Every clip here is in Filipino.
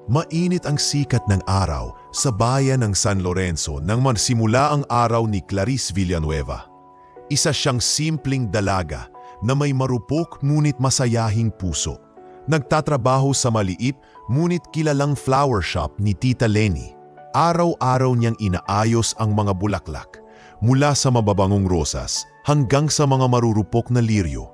Mainit ang sikat ng araw sa bayan ng San Lorenzo nang magsimula ang araw ni Clarice Villanueva. Isa siyang simpleng dalaga na may marupok ngunit masayahing puso. Nagtatrabaho sa maliit ngunit kilalang flower shop ni Tita Leni. Araw-araw niyang inaayos ang mga bulaklak, mula sa mababangong rosas hanggang sa mga marurupok na liryo.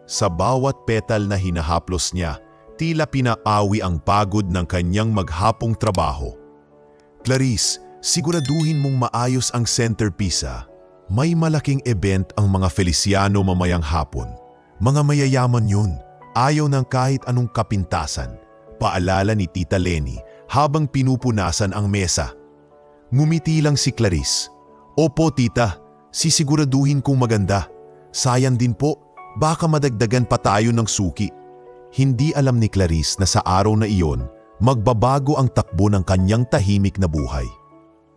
Sa bawat petal na hinahaplos niya, tila pinaawi ang pagod ng kanyang maghapong trabaho. Clarice, siguraduhin mong maayos ang centerpiece. May malaking event ang mga Feliciano mamayang hapon. Mga mayayaman yun, ayaw ng kahit anong kapintasan. Paalala ni Tita Leni habang pinupunasan ang mesa. Ngumiti lang si Clarice. Opo tita, sisiguraduhin kong maganda. Sayang din po, baka madagdagan pa tayo ng suki. Hindi alam ni Clarice na sa araw na iyon, magbabago ang takbo ng kanyang tahimik na buhay.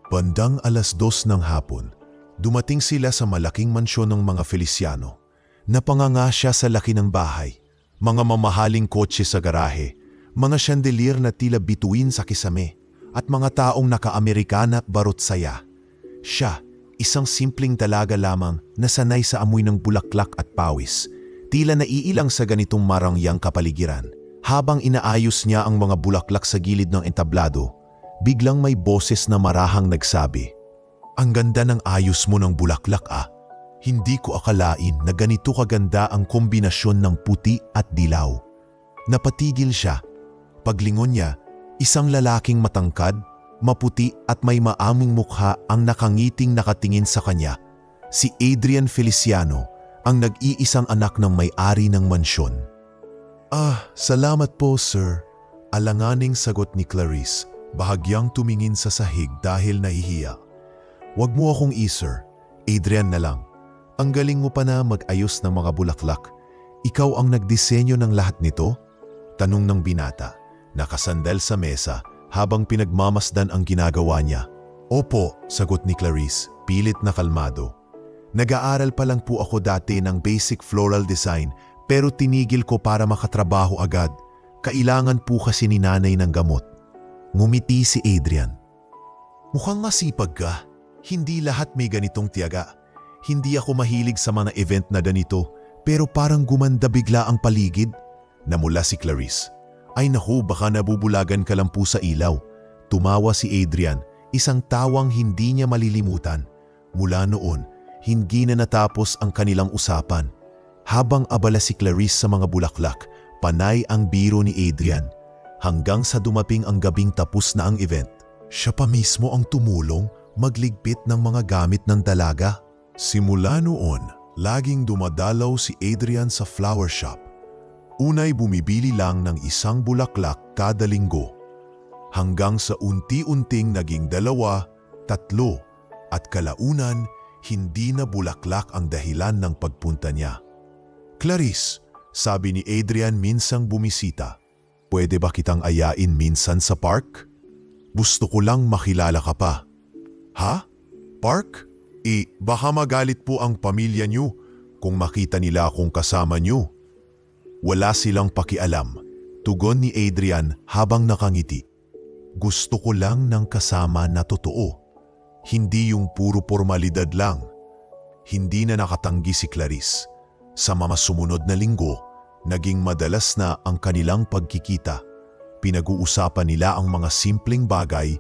Bandang 2:00 ng hapon, dumating sila sa malaking mansyon ng mga Feliciano. Napanganga siya sa laki ng bahay, mga mamahaling kotse sa garahe, mga chandelier na tila bituin sa kisame, at mga taong naka-Amerikana barot saya. Siya, isang simpleng dalaga lamang na sanay sa amoy ng bulaklak at pawis, tila naiilang sa ganitong marangyang kapaligiran. Habang inaayos niya ang mga bulaklak sa gilid ng entablado, biglang may boses na marahang nagsabi, "Ang ganda ng ayos mo ng bulaklak ah. Hindi ko akalain na ganito kaganda ang kombinasyon ng puti at dilaw." Napatigil siya. Paglingon niya, isang lalaking matangkad, maputi at may maaming mukha ang nakangiting nakatingin sa kanya. Si Adrian Feliciano, ang nag-iisang anak ng may-ari ng mansyon. Salamat po sir. Alanganing sagot ni Clarice, bahagyang tumingin sa sahig dahil nahihiya. Wag mo akong sir, Adrian na lang. Ang galing mo pa na mag-ayos ng mga bulaklak. Ikaw ang nagdisenyo ng lahat nito? Tanong ng binata, nakasandal sa mesa habang pinagmamasdan ang ginagawa niya. Opo, sagot ni Clarice, pilit na kalmado. Nag-aaral pa lang po ako dati ng basic floral design pero tinigil ko para makatrabaho agad. Kailangan po kasi ni nanay ng gamot. Ngumiti si Adrian. Mukhang masipag ka. Hindi lahat may ganitong tiyaga. Hindi ako mahilig sa mga event na ganito pero parang gumanda bigla ang paligid. Namula si Clarice. Ay naku, baka nabubulagan ka lang po sa ilaw. Tumawa si Adrian, isang tawang hindi niya malilimutan. Mula noon, hindi na natapos ang kanilang usapan. Habang abala si Clarice sa mga bulaklak, panay ang biro ni Adrian. Hanggang sa dumaping ang gabing tapos na ang event. Siya pa mismo ang tumulong magligpit ng mga gamit ng dalaga. Simula noon, laging dumadalaw si Adrian sa flower shop. Unay bumibili lang ng isang bulaklak kada linggo. Hanggang sa unti-unting naging 2, 3, at kalaunan, hindi na bulaklak ang dahilan ng pagpunta niya. Clarice, sabi ni Adrian minsang bumisita, pwede ba kitang ayain minsan sa park? Gusto ko lang makilala ka pa. Ha? Park? Baka magalit po ang pamilya niyo kung makita nila akong kasama niyo. Wala silang pakialam, tugon ni Adrian habang nakangiti. Gusto ko lang ng kasama na totoo. Hindi yung puro formalidad lang. Hindi na nakatanggi si Clarice. Sa mga sumunod na linggo, naging madalas na ang kanilang pagkikita. Pinag-uusapan nila ang mga simpleng bagay,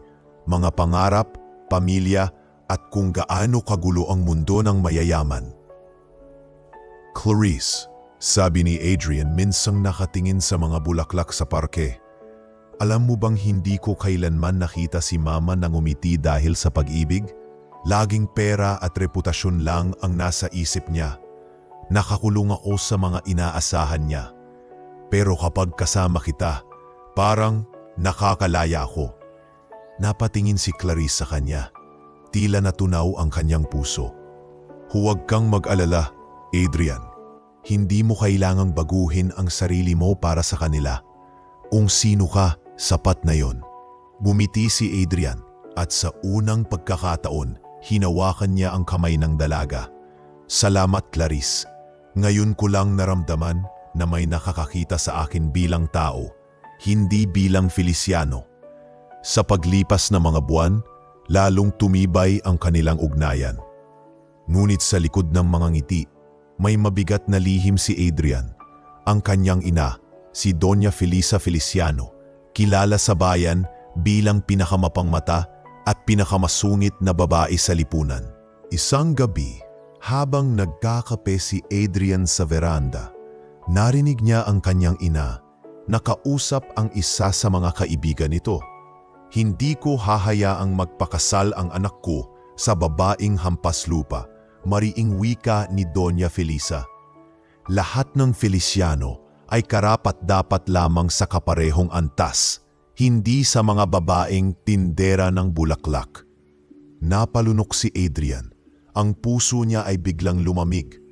mga pangarap, pamilya, at kung gaano kagulo ang mundo ng mayayaman. Clarice, sabi ni Adrian minsang nakatingin sa mga bulaklak sa parke. Alam mo bang hindi ko kailanman nakita si mama nang umiti dahil sa pag-ibig? Laging pera at reputasyon lang ang nasa isip niya. Nakakulong ako sa mga inaasahan niya. Pero kapag kasama kita, parang nakakalaya ako. Napatingin si Clarice sa kanya. Tila natunaw ang kanyang puso. Huwag kang mag-alala, Adrian. Hindi mo kailangang baguhin ang sarili mo para sa kanila. Kung sino ka, sapat na yon. Bumiti si Adrian at sa unang pagkakataon, hinawakan niya ang kamay ng dalaga. Salamat Clarice. Ngayon ko lang naramdaman na may nakakakita sa akin bilang tao, hindi bilang Feliciano. Sa paglipas ng mga buwan, lalong tumibay ang kanilang ugnayan. Ngunit sa likod ng mga ngiti, may mabigat na lihim si Adrian. Ang kanyang ina, si Doña Felisa Feliciano, kilala sa bayan bilang pinakamapangmata at pinakamasungit na babae sa lipunan. Isang gabi, habang nagkakape si Adrian sa veranda, narinig niya ang kanyang ina na kausap ang isa sa mga kaibigan nito. Hindi ko hahayaang magpakasal ang anak ko sa babaeng hampas lupa, mariing wika ni Doña Felisa. Lahat ng Feliciano ay karapat-dapat lamang sa kaparehong antas, hindi sa mga babaeng tindera ng bulaklak. Napalunok si Adrian. Ang puso niya ay biglang lumamig.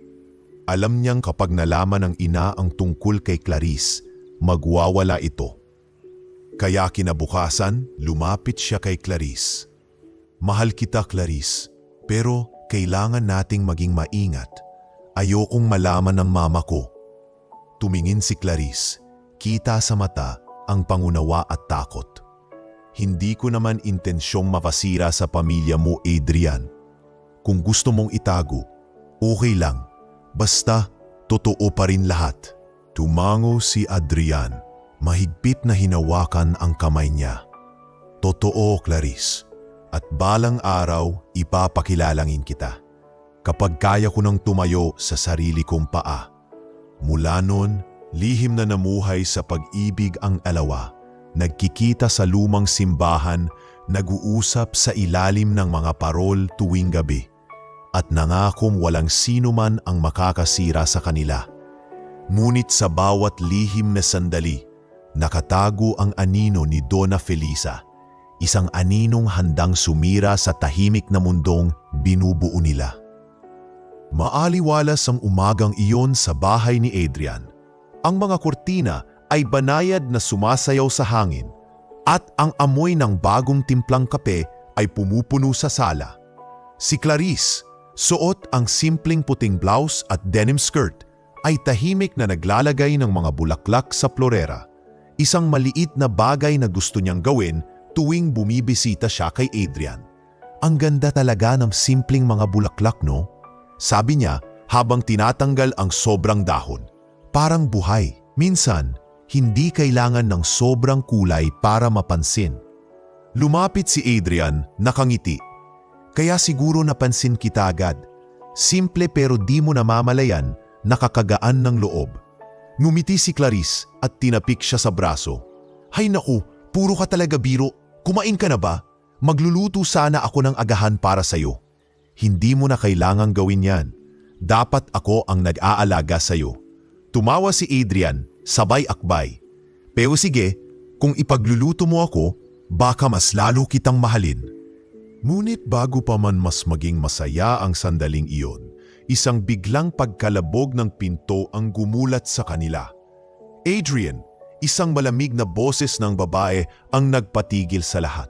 Alam niyang kapag nalaman ng ina ang tungkol kay Clarice, magwawala ito. Kaya kinabukasan, lumapit siya kay Clarice. Mahal kita, Clarice, pero kailangan nating maging maingat. Ayokong malaman ng mama ko. Tumingin si Clarice, kita sa mata ang pangunawa at takot. Hindi ko naman intensyong mapasira sa pamilya mo, Adrian. Kung gusto mong itago, okay lang. Basta, totoo pa rin lahat. Tumango si Adrian. Mahigpit na hinawakan ang kamay niya. Totoo, Clarice. At balang araw, ipapakilalangin kita. Kapag kaya ko nang tumayo sa sarili kong paa. Mula noon, lihim na namuhay sa pag-ibig ang alawa. Nagkikita sa lumang simbahan, nag-uusap sa ilalim ng mga parol tuwing gabi. At nangakong walang sino man ang makakasira sa kanila. Ngunit sa bawat lihim na sandali, nakatago ang anino ni Donna Felisa, isang aninong handang sumira sa tahimik na mundong binubuo nila. Maaliwalas ang umagang iyon sa bahay ni Adrian. Ang mga kurtina ay banayad na sumasayaw sa hangin at ang amoy ng bagong timplang kape ay pumupuno sa sala. Si Clarice, suot ang simpleng puting blouse at denim skirt, ay tahimik na naglalagay ng mga bulaklak sa florera. Isang maliit na bagay na gusto niyang gawin tuwing bumibisita siya kay Adrian. Ang ganda talaga ng simpleng mga bulaklak, no? Sabi niya habang tinatanggal ang sobrang dahon. Parang buhay. Minsan, hindi kailangan ng sobrang kulay para mapansin. Lumapit si Adrian, nakangiti. Kaya siguro napansin kita agad. Simple pero di mo namamalayan, nakakagaan ng loob. Ngumiti si Clarice at tinapik siya sa braso. Hay naku, puro ka talaga biro. Kumain ka na ba? Magluluto sana ako ng agahan para sa'yo. Hindi mo na kailangang gawin yan. Dapat ako ang nag-aalaga sa'yo. Tumawa si Adrian, sabay akbay. Pero sige, kung ipagluluto mo ako, baka mas lalo kitang mahalin. Ngunit bago pa man mas maging masaya ang sandaling iyon, isang biglang pagkalabog ng pinto ang gumulat sa kanila. Adrian, isang malamig na boses ng babae ang nagpatigil sa lahat.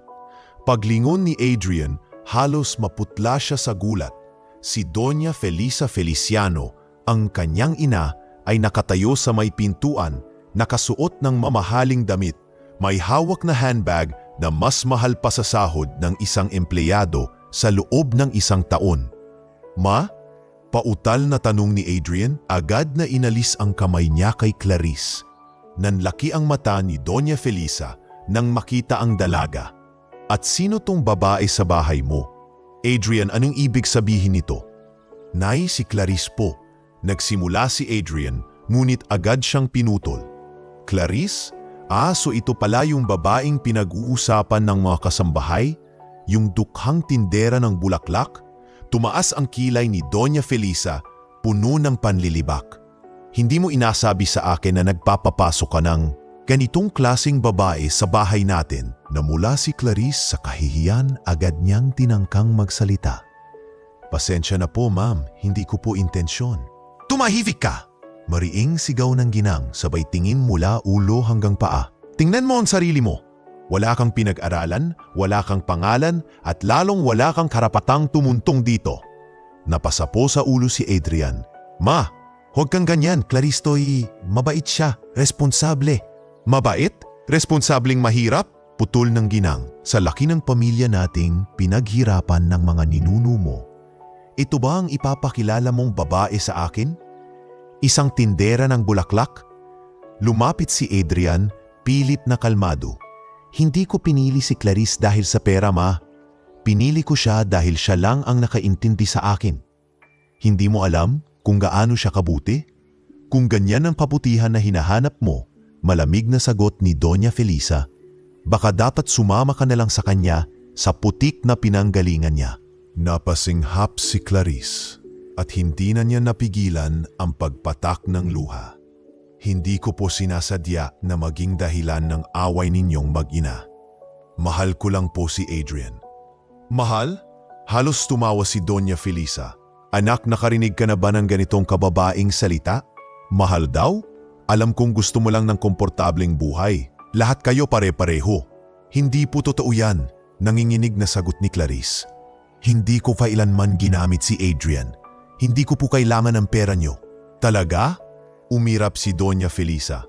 Paglingon ni Adrian, halos maputla siya sa gulat. Si Doña Felisa Feliciano, ang kanyang ina, ay nakatayo sa may pintuan, nakasuot ng mamahaling damit, may hawak na handbag na mas mahal pa sa sahod ng isang empleyado sa loob ng isang taon. Ma? Pautal na tanong ni Adrian, agad na inalis ang kamay niya kay Clarice. Nanlaki ang mata ni Doña Felisa nang makita ang dalaga. At sino tong babae sa bahay mo? Adrian, anong ibig sabihin nito? Nay, si Clarice po. Nagsimula si Adrian, ngunit agad siyang pinutol. Clarice? So ito pala yung babaeng pinag-uusapan ng mga kasambahay? Yung dukhang tindera ng bulaklak? Tumaas ang kilay ni Doña Felisa, puno ng panlilibak. Hindi mo inasabi sa akin na nagpapapasok ka ng ganitong klaseng babae sa bahay natin. Na mula si Clarice sa kahihiyan, agad niyang tinangkang magsalita. Pasensya na po, ma'am, hindi ko po intensyon. Tumahimik ka! Mariing sigaw ng ginang sabay tingin mula ulo hanggang paa. Tingnan mo ang sarili mo. Wala kang pinag-aralan, wala kang pangalan, at lalong wala kang karapatang tumuntong dito. Napasa po sa ulo si Adrian. Ma, huwag kang ganyan. Clarice to'y mabait siya, responsable. Mabait? Responsableng mahirap? putol ng ginang, sa laki ng pamilya nating pinaghirapan ng mga ninuno mo. Ito ba ang ipapakilala mong babae sa akin? Isang tindera ng bulaklak? Lumapit si Adrian, pilit na kalmado. Hindi ko pinili si Clarice dahil sa pera, ma. Pinili ko siya dahil siya lang ang nakaintindi sa akin. Hindi mo alam kung gaano siya kabuti? Kung ganyan ang kabutihan na hinahanap mo, malamig na sagot ni Doña Felisa. Baka dapat sumama ka na lang sa kanya sa putik na pinanggalingan niya. Napasinghap si Clarice at hindi na niya napigilan ang pagpatak ng luha. Hindi ko po sinasadya na maging dahilan ng away ninyong mag-ina. Mahal ko lang po si Adrian. Mahal? Halos tumawa si Doña Felisa. Anak, nakarinig ka na ba ng ganitong kababaing salita? Mahal daw? Alam kong gusto mo lang ng komportableng buhay. Lahat kayo pare-pareho. Hindi po totoo yan, nanginginig na sagot ni Clarice. Hindi ko kailanman ginamit si Adrian. Hindi ko po kailangan ng pera niyo. Talaga? Umirap si Doña Felisa.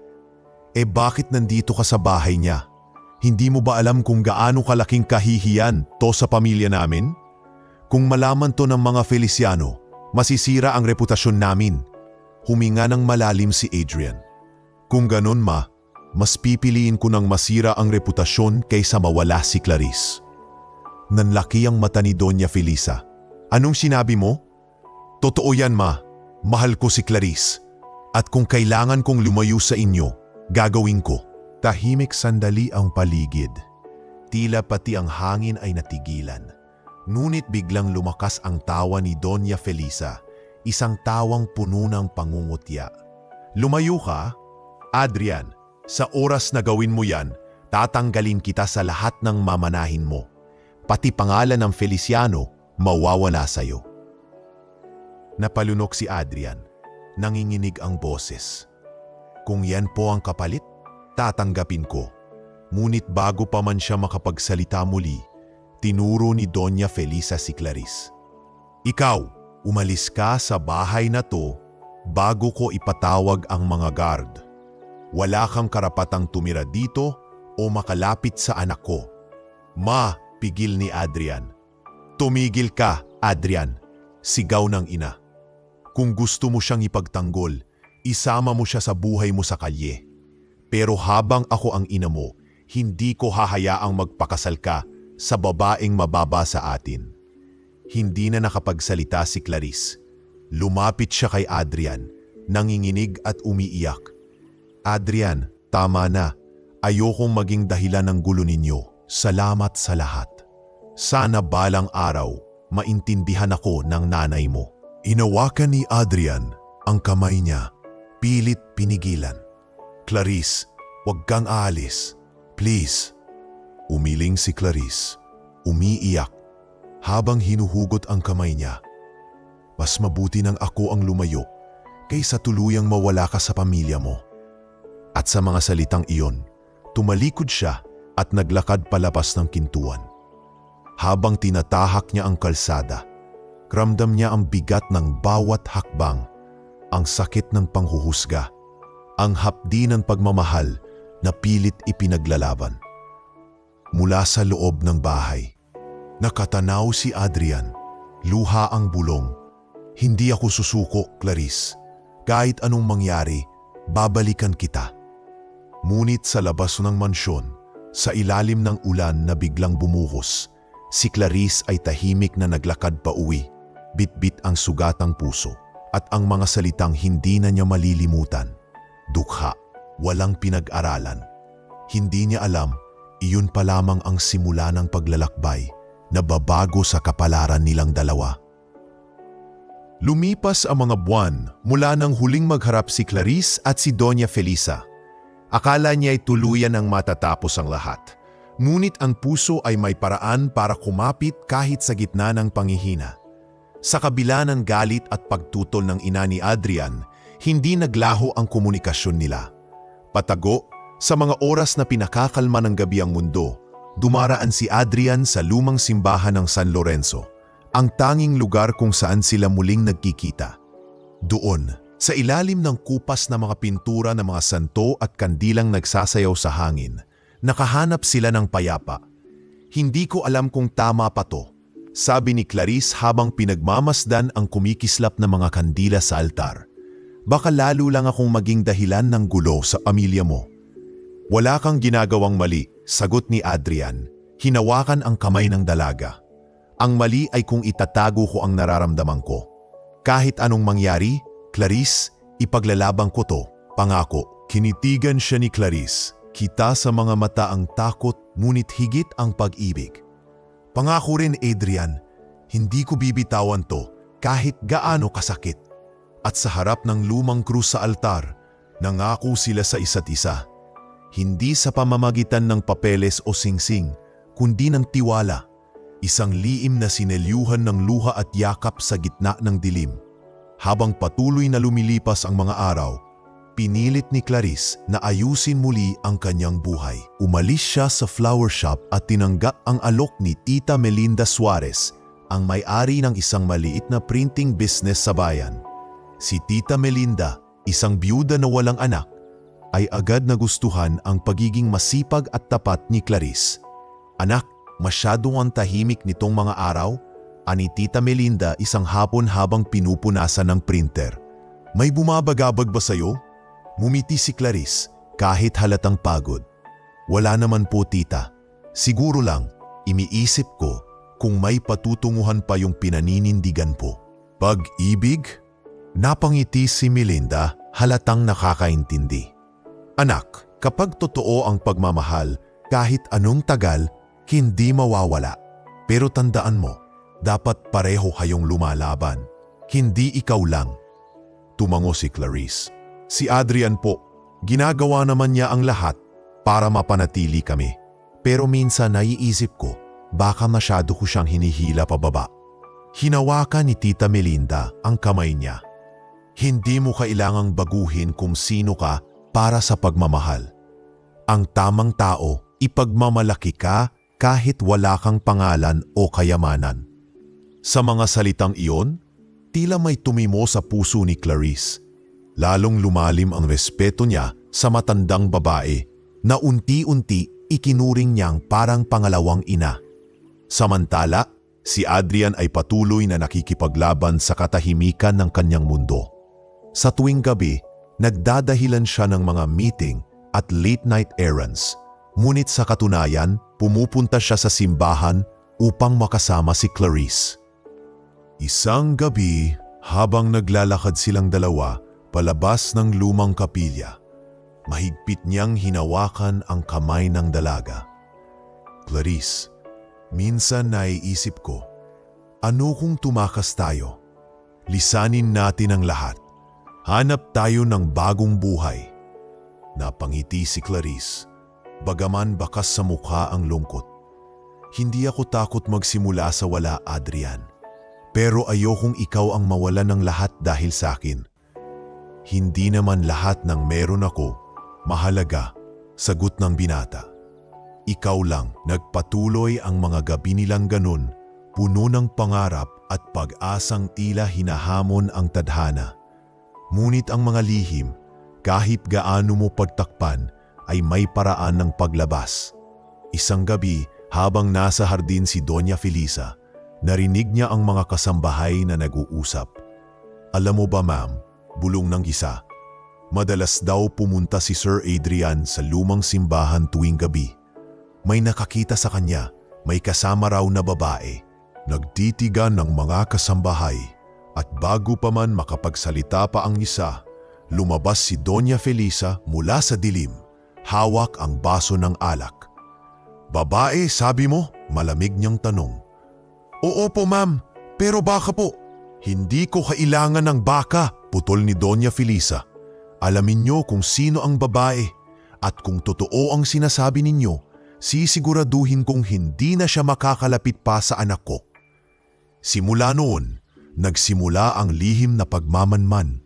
Bakit nandito ka sa bahay niya? Hindi mo ba alam kung gaano kalaking kahihiyan to sa pamilya namin? Kung malaman to ng mga Feliciano, masisira ang reputasyon namin. Huminga ng malalim si Adrian. Kung ganon, ma, mas pipiliin ko nang masira ang reputasyon kaysa mawala si Clarice. Nanlaki ang mata ni Doña Felisa. Anong sinabi mo? Totoo yan, ma. Mahal ko si Clarice. At kung kailangan kong lumayo sa inyo, gagawin ko. Tahimik sandali ang paligid. Tila pati ang hangin ay natigilan. Ngunit biglang lumakas ang tawa ni Doña Felisa, isang tawang puno ng pangungutya. Lumayo ka? Adrian, sa oras na gawin mo yan, tatanggalin kita sa lahat ng mamanahin mo. Pati pangalan ng Feliciano, mawawala sa'yo. Napalunok si Adrian. Nanginginig ang boses. Kung yan po ang kapalit, tatanggapin ko. Ngunit bago pa man siya makapagsalita muli, tinuro ni Doña Felisa si Clarice. Ikaw, umalis ka sa bahay na to bago ko ipatawag ang mga guard. Wala kang karapatang tumira dito o makalapit sa anak ko. Ma, pigil ni Adrian. Tumigil ka, Adrian, sigaw ng ina. Kung gusto mo siyang ipagtanggol, isama mo siya sa buhay mo sa kalye. Pero habang ako ang ina mo, hindi ko hahayaang magpakasal ka sa babaeng mababa sa atin. Hindi na nakapagsalita si Clarice. Lumapit siya kay Adrian, nanginginig at umiiyak. Adrian, tama na. Ayokong maging dahilan ng gulo ninyo. Salamat sa lahat. Sana balang araw, maintindihan ako ng nanay mo. Inawakan ni Adrian ang kamay niya. Pilit pinigilan. Clarice, huwag kang aalis. Please. Umiling si Clarice. Umiiyak habang hinuhugot ang kamay niya. Mas mabuti nang ako ang lumayo kaysa tuluyang mawala ka sa pamilya mo. At sa mga salitang iyon, tumalikod siya at naglakad palabas ng kintuan. Habang tinatahak niya ang kalsada, ramdam niya ang bigat ng bawat hakbang, ang sakit ng panghuhusga, ang hapdi ng pagmamahal na pilit ipinaglalaban. Mula sa loob ng bahay, nakatanaw si Adrian, luha ang bulong. Hindi ako susuko, Clarice. Kahit anong mangyari, babalikan kita. Ngunit sa labas ng mansyon, sa ilalim ng ulan na biglang bumuhos, si Clarice ay tahimik na naglakad pa uwi, bit-bit ang sugatang puso at ang mga salitang hindi na niya malilimutan. Dukha, walang pinag-aralan. Hindi niya alam, iyon pa lamang ang simula ng paglalakbay na babago sa kapalaran nilang dalawa. Lumipas ang mga buwan mula nang huling magharap si Clarice at si Doña Felisa. Akala niya ay tuluyan ang matatapos ang lahat. Ngunit ang puso ay may paraan para kumapit kahit sa gitna ng panghihina. Sa kabila ng galit at pagtutol ng ina ni Adrian, hindi naglaho ang komunikasyon nila. Patago, sa mga oras na pinakakalma ng gabi ang mundo, dumaraan si Adrian sa lumang simbahan ng San Lorenzo, ang tanging lugar kung saan sila muling nagkikita. Doon, sa ilalim ng kupas na mga pintura ng mga santo at kandilang nagsasayaw sa hangin, Nakahanap sila ng payapa. Hindi ko alam kung tama pa to, sabi ni Clarice habang pinagmamasdan ang kumikislap na mga kandila sa altar. Baka lalo lang akong maging dahilan ng gulo sa pamilya mo. Wala kang ginagawang mali, sagot ni Adrian. Hinawakan ang kamay ng dalaga. Ang mali ay kung itatago ko ang nararamdaman ko. Kahit anong mangyari, Clarice, ipaglalabang ko to, pangako. Kinitigan siya ni Clarice. Kita sa mga mata ang takot, ngunit higit ang pag-ibig. Pangako rin, Adrian, hindi ko bibitawan to kahit gaano kasakit. At sa harap ng lumang krus sa altar, nangako sila sa isa't isa. Hindi sa pamamagitan ng papeles o singsing, kundi ng tiwala. Isang liim na sinelyuhan ng luha at yakap sa gitna ng dilim. Habang patuloy na lumilipas ang mga araw, pinilit ni Clarice na ayusin muli ang kanyang buhay. Umalis siya sa flower shop at tinanggap ang alok ni Tita Melinda Suarez, ang may-ari ng isang maliit na printing business sa bayan. Si Tita Melinda, isang byuda na walang anak, ay agad nagustuhan ang pagiging masipag at tapat ni Clarice. Anak, masyadong ang tahimik nitong mga araw, ani Tita Melinda isang hapon habang pinupunasan ng printer. May bumabagabag ba sa'yo? Mumiti si Clarice kahit halatang pagod. Wala naman po, tita. Siguro lang, iniisip ko kung may patutunguhan pa yung pinaninindigan po. Pag-ibig? Napangiti si Melinda, halatang nakakaintindi. Anak, kapag totoo ang pagmamahal, kahit anong tagal, hindi mawawala. Pero tandaan mo, dapat pareho kayong lumalaban. Hindi ikaw lang. Tumango si Clarice. Si Adrian po, ginagawa naman niya ang lahat para mapanatili kami. Pero minsan naiisip ko, baka masyado ko siyang hinihila pababa. Hinawakan ni Tita Melinda ang kamay niya. Hindi mo kailangang baguhin kung sino ka para sa pagmamahal. Ang tamang tao, ipagmamalaki ka kahit wala kang pangalan o kayamanan. Sa mga salitang iyon, tila may tumimo sa puso ni Clarice. Lalong lumalim ang respeto niya sa matandang babae na unti-unti ikinuring niyang parang pangalawang ina. Samantala, si Adrian ay patuloy na nakikipaglaban sa katahimikan ng kanyang mundo. Sa tuwing gabi, nagdadahilan siya ng mga meeting at late-night errands. Ngunit sa katunayan, pumupunta siya sa simbahan upang makasama si Clarice. Isang gabi, habang naglalakad silang dalawa palabas ng lumang kapilya, mahigpit niyang hinawakan ang kamay ng dalaga. Clarice, minsan naiisip ko, ano kung tumakas tayo? Lisanin natin ang lahat. Hanap tayo ng bagong buhay. Napangiti si Clarice, bagaman bakas sa mukha ang lungkot. Hindi ako takot magsimula sa wala, Adrian. Pero ayokong ikaw ang mawalan ng lahat dahil sa akin. Hindi naman lahat ng meron ako mahalaga, sagot ng binata. Ikaw lang, nagpatuloy ang mga gabi nilang ganun, puno ng pangarap at pag-asang tila hinahamon ang tadhana. Ngunit ang mga lihim, kahit gaano mo pagtakpan, ay may paraan ng paglabas. Isang gabi, habang nasa hardin si Doña Felisa, narinig niya ang mga kasambahay na nag-uusap. Alam mo ba, ma'am, bulong ng isa, madalas daw pumunta si Sir Adrian sa lumang simbahan tuwing gabi. May nakakita sa kanya, may kasama raw na babae. Nagtitigan ng mga kasambahay. At bago pa man makapagsalita pa ang isa, lumabas si Doña Felisa mula sa dilim, hawak ang baso ng alak. Babae, sabi mo? Malamig niyang tanong. Oo po, ma'am, pero baka po. Hindi ko kailangan ng baka, putol ni Doña Felisa. Alamin niyo kung sino ang babae at kung totoo ang sinasabi ninyo, sisiguraduhin kong hindi na siya makakalapit pa sa anak ko. Simula noon, nagsimula ang lihim na pagmamanman.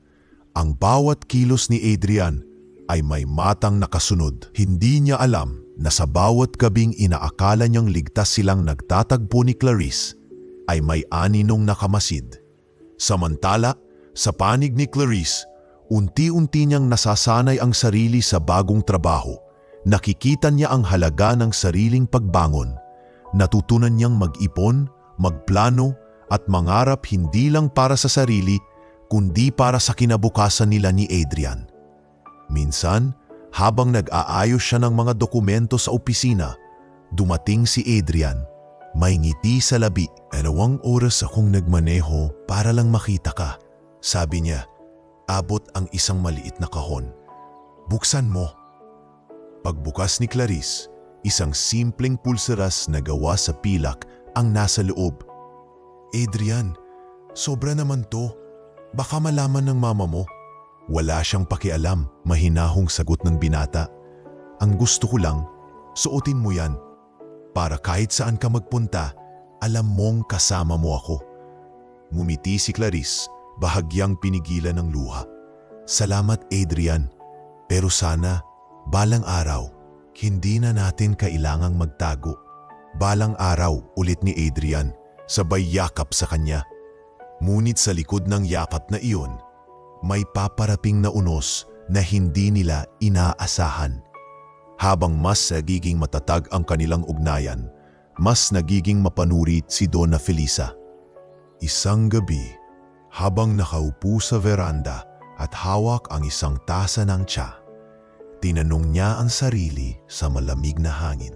Ang bawat kilos ni Adrian ay may matang nakasunod. Hindi niya alam na sa bawat gabing inaakala niyang ligtas silang nagtatagpo ni Clarice ay may aninong nakamasid. Samantala, sa panig ni Clarice, unti-unti niyang nasasanay ang sarili sa bagong trabaho. nakikita niya ang halaga ng sariling pagbangon. Natutunan niyang mag-ipon, magplano at mangarap hindi lang para sa sarili kundi para sa kinabukasan nila ni Adrian. Minsan, habang nag-aayos siya ng mga dokumento sa opisina, dumating si Adrian. May ngiti sa labi. 2 oras akong nagmaneho para lang makita ka. Sabi niya, abot ang isang maliit na kahon. Buksan mo. Pagbukas ni Clarice, isang simpleng pulseras na gawa sa pilak ang nasa loob. Adrian, sobra naman to. Baka malaman ng mama mo. Wala siyang pakialam, mahinahong sagot ng binata. Ang gusto ko lang, suotin mo yan. Para kahit saan ka magpunta, alam mong kasama mo ako. Ngumiti si Clarice, bahagyang pinigilan ng luha. Salamat Adrian, pero sana, balang araw, hindi na natin kailangang magtago. Balang araw, ulit ni Adrian, sabay yakap sa kanya. Ngunit sa likod ng yakap na iyon, may paparaping na unos na hindi nila inaasahan. Habang mas nagiging matatag ang kanilang ugnayan, mas nagiging mapanurit si Donna Felisa. Isang gabi, habang nakaupo sa veranda at hawak ang isang tasa ng tsa, tinanong niya ang sarili sa malamig na hangin.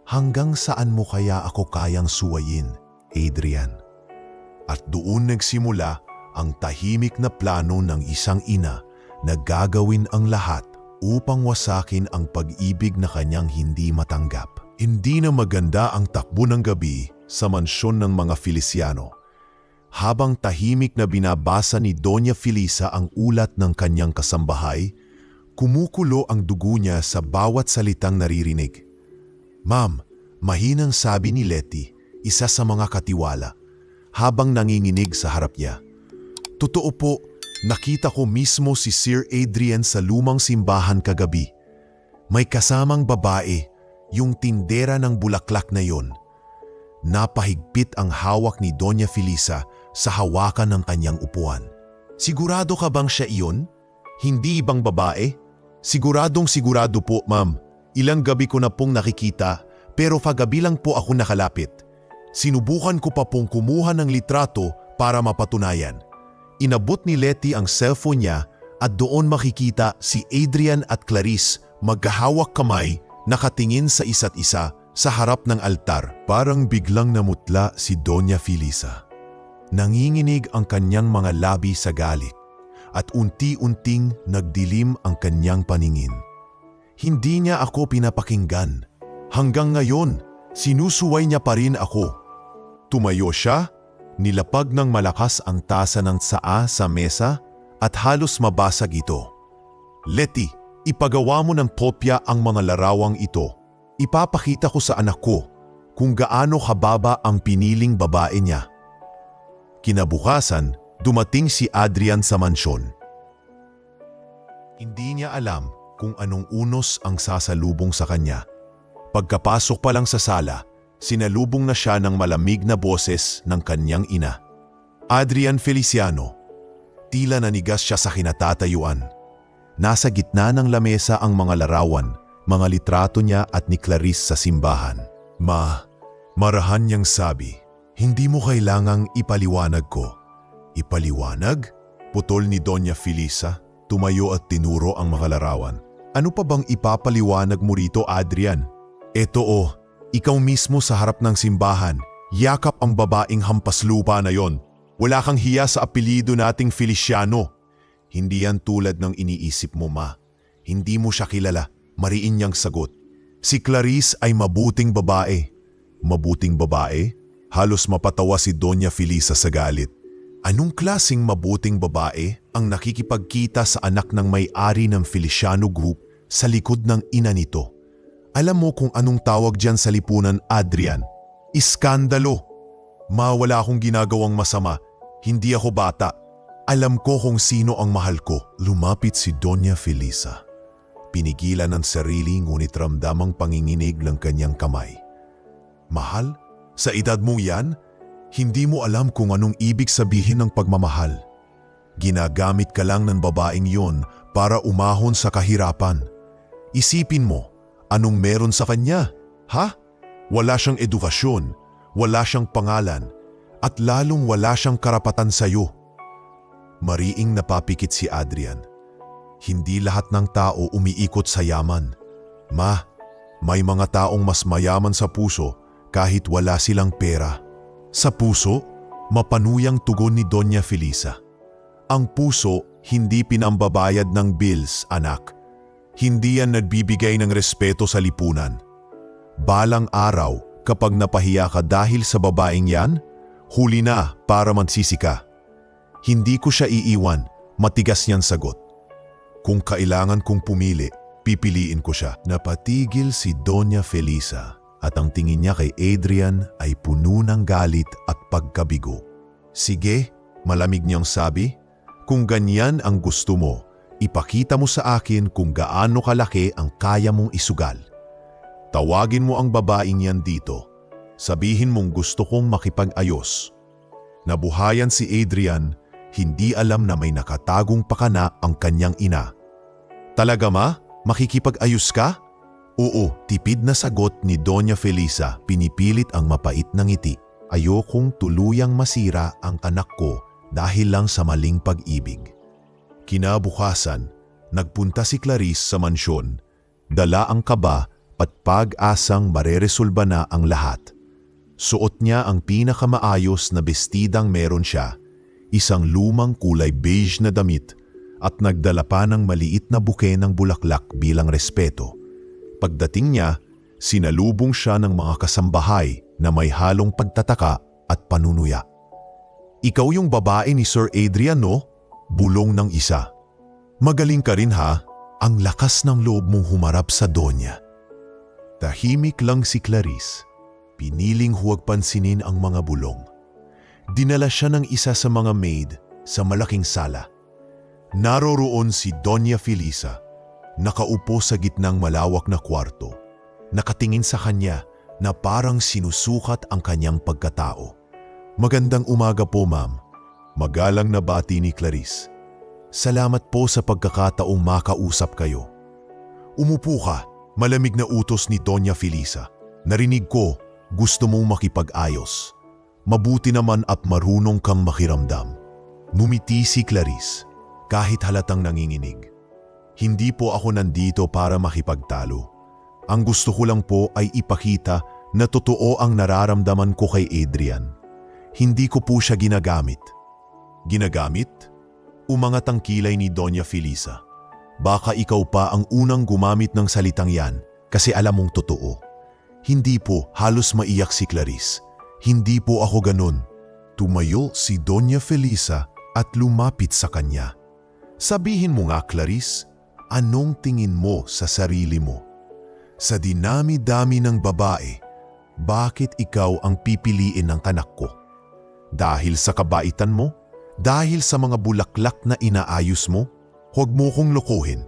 Hanggang saan mo kaya ako kayang suwayin, Adrian? At doon nagsimula ang tahimik na plano ng isang ina na gagawin ang lahat upang wasakin ang pag-ibig na kanyang hindi matanggap. Hindi na maganda ang takbo ng gabi sa mansyon ng mga Feliciano. Habang tahimik na binabasa ni Doña Felisa ang ulat ng kanyang kasambahay, kumukulo ang dugo niya sa bawat salitang naririnig. Ma'am, mahinang sabi ni Letty, isa sa mga katiwala, habang nanginginig sa harap niya. Totoo po, nakita ko mismo si Sir Adrian sa lumang simbahan kagabi. May kasamang babae, yung tindera ng bulaklak na yon. Napahigpit ang hawak ni Doña Felisa sa hawakan ng kanyang upuan. Sigurado ka bang siya iyon? Hindi ibang babae? Siguradong sigurado po, ma'am. Ilang gabi ko na pong nakikita, pero kagabi lang po ako nakalapit. Sinubukan ko pa pong kumuha ng litrato para mapatunayan. Inabot ni Letty ang cellphone niya at doon makikita si Adrian at Clarice magkahawak kamay, nakatingin sa isa't isa sa harap ng altar. Parang biglang namutla si Doña Felisa. Nanginginig ang kanyang mga labi sa galit at unti-unting nagdilim ang kanyang paningin. Hindi niya ako pinapakinggan. Hanggang ngayon, sinusuway niya pa rin ako. Tumayo siya, nilapag ng malakas ang tasa ng tsaa sa mesa at halos mabasag ito. Letty, ipagawa mo ng kopya ang mga larawang ito. Ipapakita ko sa anak ko kung gaano kababa ang piniling babae niya. Kinabukasan, dumating si Adrian sa mansyon. Hindi niya alam kung anong unos ang sasalubong sa kanya. Pagkapasok pa lang sa sala, sinalubong na siya ng malamig na boses ng kanyang ina. Adrian Feliciano. Tila nanigas siya sa kinatatayuan. Nasa gitna ng lamesa ang mga larawan, mga litrato niya at ni Clarice sa simbahan. Marahan niyang sabi, hindi mo kailangang ipaliwanag ko. Ipaliwanag? Putol ni Doña Felisa, tumayo at tinuro ang mga larawan. Ano pa bang ipapaliwanag mo rito, Adrian? Eto ikaw mismo sa harap ng simbahan, yakap ang babaeng hampas lupa na yon. Wala kang hiya sa apelyido nating Feliciano. Hindi yan tulad ng iniisip mo, ma. Hindi mo siya kilala, mariin niyang sagot. Si Clarice ay mabuting babae. Mabuting babae? Halos mapatawa si Doña Felisa sa galit. Anong klaseng mabuting babae ang nakikipagkita sa anak ng may-ari ng Feliciano Group sa likod ng ina nito? Alam mo kung anong tawag dyan sa lipunan, Adrian? Iskandalo. Wala akong ginagawang masama. Hindi ako bata. Alam ko kung sino ang mahal ko. Lumapit si Doña Felisa. Pinigilan ang sarili ngunit ramdamang panginginig ng kanyang kamay. Mahal? Sa edad mo yan, hindi mo alam kung anong ibig sabihin ng pagmamahal. Ginagamit ka lang ng babaeng yon para umahon sa kahirapan. Isipin mo, Anong meron sa kanya? Ha? Wala siyang edukasyon, wala siyang pangalan, at lalong wala siyang karapatan sa'yo. Mariing napapikit si Adrian. Hindi lahat ng tao umiikot sa yaman. Ma, may mga taong mas mayaman sa puso kahit wala silang pera. Sa puso, mapanuyang tugon ni Doña Felisa. Ang puso hindi pinambabayad ng bills, anak. Hindi yan nagbibigay ng respeto sa lipunan. Balang araw, kapag napahiya ka dahil sa babaeng yan, huli na para magsisi ka. Hindi ko siya iiwan, matigas niyang sagot. Kung kailangan kong pumili, pipiliin ko siya. Napatigil si Doña Felisa at ang tingin niya kay Adrian ay puno ng galit at pagkabigo. Sige, malamig niyang sabi, kung ganyan ang gusto mo, ipakita mo sa akin kung gaano kalaki ang kaya mong isugal. Tawagin mo ang babaeng yan dito. Sabihin mong gusto kong makipag-ayos. Nabuhayan si Adrian, hindi alam na may nakatagong pakana ang kanyang ina. Talaga ma? Makikipag-ayos ka? Oo, tipid na sagot ni Doña Felisa, pinipilit ang mapait na ngiti. Ayokong tuluyang masira ang anak ko dahil lang sa maling pag-ibig. Kinabukasan, nagpunta si Clarice sa mansyon. Dala ang kaba at pag-asang mareresolba na ang lahat. Suot niya ang pinakamaayos na bestidang meron siya, isang lumang kulay beige na damit at nagdala pa ng maliit na buke ng bulaklak bilang respeto. Pagdating niya, sinalubong siya ng mga kasambahay na may halong pagtataka at panunuya. Ikaw yung babae ni Sir Adrian, no? Bulong ng isa. Magaling ka rin ha, ang lakas ng loob mong humarap sa Donya. Tahimik lang si Clarice, piniling huwag pansinin ang mga bulong. Dinala siya ng isa sa mga maid sa malaking sala. Naroroon si Doña Felisa, nakaupo sa gitnang malawak na kwarto, nakatingin sa kanya na parang sinusukat ang kanyang pagkatao. Magandang umaga po, ma'am. Magalang na bati ni Clarice. Salamat po sa pagkakataong makausap kayo. Umupo ka, malamig na utos ni Doña Felisa. Narinig ko, gusto mong makipag-ayos. Mabuti naman at marunong kang makiramdam. Ngumiti si Clarice, kahit halatang nanginginig. Hindi po ako nandito para makipagtalo. Ang gusto ko lang po ay ipakita na totoo ang nararamdaman ko kay Adrian. Hindi ko po siya ginagamit. Ginagamit? Umangat ang kilay ni Doña Felisa. Baka ikaw pa ang unang gumamit ng salitang yan kasi alam mong totoo. Hindi po, halos maiyak si Clarice. Hindi po ako ganun. Tumayo si Doña Felisa at lumapit sa kanya. Sabihin mo nga, Clarice, anong tingin mo sa sarili mo? Sa dinami-dami ng babae, bakit ikaw ang pipiliin ng anak ko? Dahil sa kabaitan mo? Dahil sa mga bulaklak na inaayos mo? Huwag mo kong lokohin.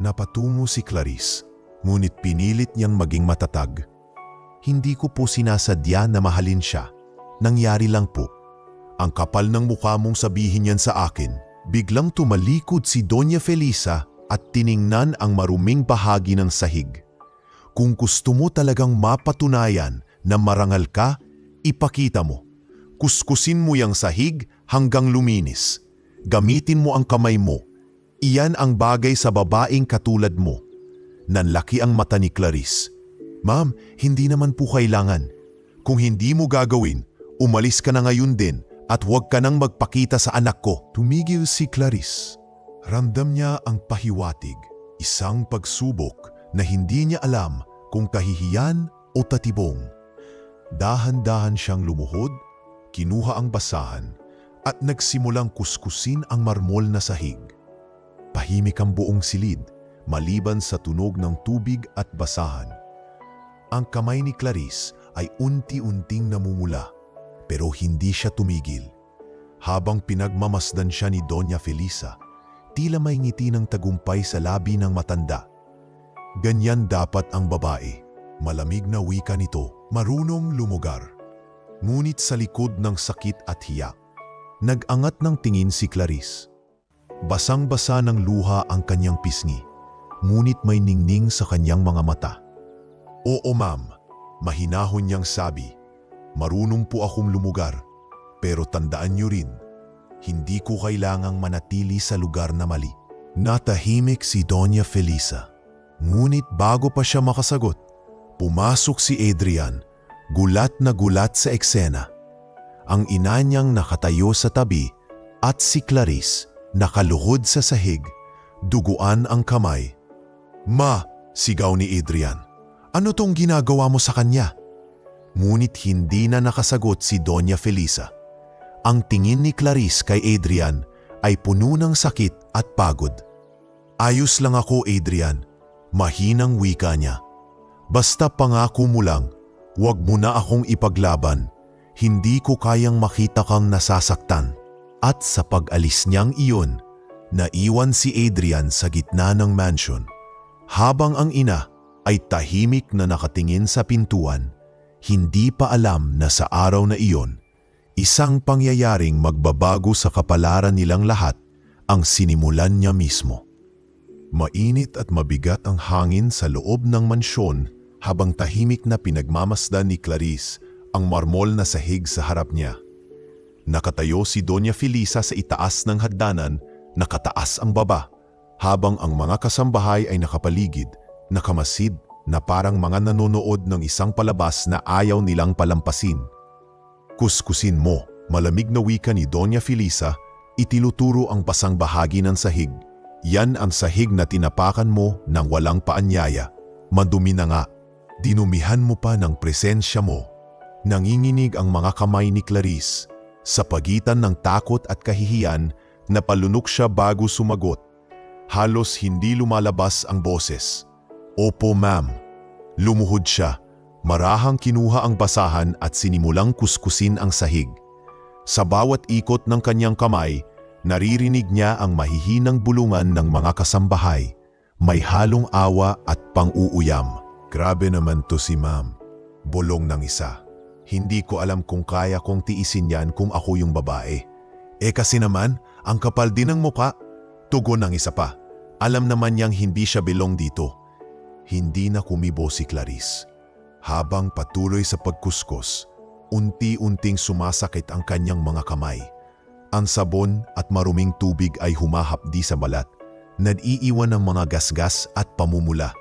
Napatungo si Clarice, ngunit pinilit niyang maging matatag. Hindi ko po sinasadya na mahalin siya. Nangyari lang po. Ang kapal ng mukha mong sabihin yan sa akin. Biglang tumalikod si Doña Felisa at tiningnan ang maruming bahagi ng sahig. Kung gusto mo talagang mapatunayan na marangal ka, ipakita mo. Kuskusin mo yang sahig hanggang luminis. Gamitin mo ang kamay mo. Iyan ang bagay sa babaeng katulad mo. Nanlaki ang mata ni Clarice. Ma'am, hindi naman po kailangan. Kung hindi mo gagawin, umalis ka na ngayon din at huwag ka nang magpakita sa anak ko. Tumigil si Clarice. Ramdam niya ang pahiwatig, isang pagsubok na hindi niya alam kung kahihiyan o tatibong. Dahan-dahan siyang lumuhod, kinuha ang basahan at nagsimulang kuskusin ang marmol na sahig. Tahimik ang buong silid, maliban sa tunog ng tubig at basahan. Ang kamay ni Clarice ay unti-unting namumula, pero hindi siya tumigil. Habang pinagmamasdan siya ni Doña Felisa, tila may ngiti ng tagumpay sa labi ng matanda. Ganyan dapat ang babae. Malamig na wika nito, marunong lumugar. Ngunit sa likod ng sakit at hiya, nag-angat ng tingin si Clarice. Basang-basa ng luha ang kanyang pisngi. ngunit may ningning sa kanyang mga mata. Oo ma'am, mahinahon niyang sabi. Marunong po akong lumugar, pero tandaan niyo rin, hindi ko kailangang manatili sa lugar na mali. Natahimik si Doña Felisa. Ngunit bago pa siya makasagot, pumasok si Adrian, gulat na gulat sa eksena. Ang ina niyang nakatayo sa tabi at si Clarice nakaluhod sa sahig, duguan ang kamay. Ma, sigaw ni Adrian, ano tong ginagawa mo sa kanya? Ngunit hindi na nakasagot si Doña Felisa. Ang tingin ni Clarice kay Adrian ay puno ng sakit at pagod. Ayos lang ako, Adrian. Mahinang wika niya. Basta pangako mo lang, huwag mo na akong ipaglaban. Hindi ko kayang makita kang nasasaktan. At sa pag-alis niyang iyon, naiwan si Adrian sa gitna ng mansion. Habang ang ina ay tahimik na nakatingin sa pintuan, hindi pa alam na sa araw na iyon, isang pangyayaring magbabago sa kapalaran nilang lahat ang sinimulan niya mismo. Mainit at mabigat ang hangin sa loob ng mansyon habang tahimik na pinagmamasdan ni Clarice ang marmol na sahig sa harap niya. Nakatayo si Doña Felisa sa itaas ng hagdanan, nakataas ang baba, habang ang mga kasambahay ay nakapaligid, nakamasid na parang mga nanonood ng isang palabas na ayaw nilang palampasin. Kuskusin mo, malamig na wika ni Doña Felisa, itinuturo ang pasang bahagi ng sahig. Yan ang sahig na tinapakan mo nang walang paanyaya. Madumi na nga, dinumihan mo pa ng presensya mo. Nanginginig ang mga kamay ni Clarice. Sa pagitan ng takot at kahihiyan, napalunok siya bago sumagot. Halos hindi lumalabas ang boses. Opo ma'am. Lumuhod siya. Marahang kinuha ang basahan at sinimulang kuskusin ang sahig. Sa bawat ikot ng kanyang kamay, naririnig niya ang mahihinang bulungan ng mga kasambahay. May halong awa at pang-uuyam. Grabe naman to si ma'am. Bolong ng isa. Hindi ko alam kung kaya kong tiisin yan kung ako yung babae. Kasi naman, ang kapal din ng muka. Tugon ng isa pa. Alam naman niyang hindi siya belong dito. Hindi na kumibo si Clarice. Habang patuloy sa pagkuskos, unti-unting sumasakit ang kanyang mga kamay. Ang sabon at maruming tubig ay humahapdi sa balat, nag-iiwan ng mga gasgas at pamumula.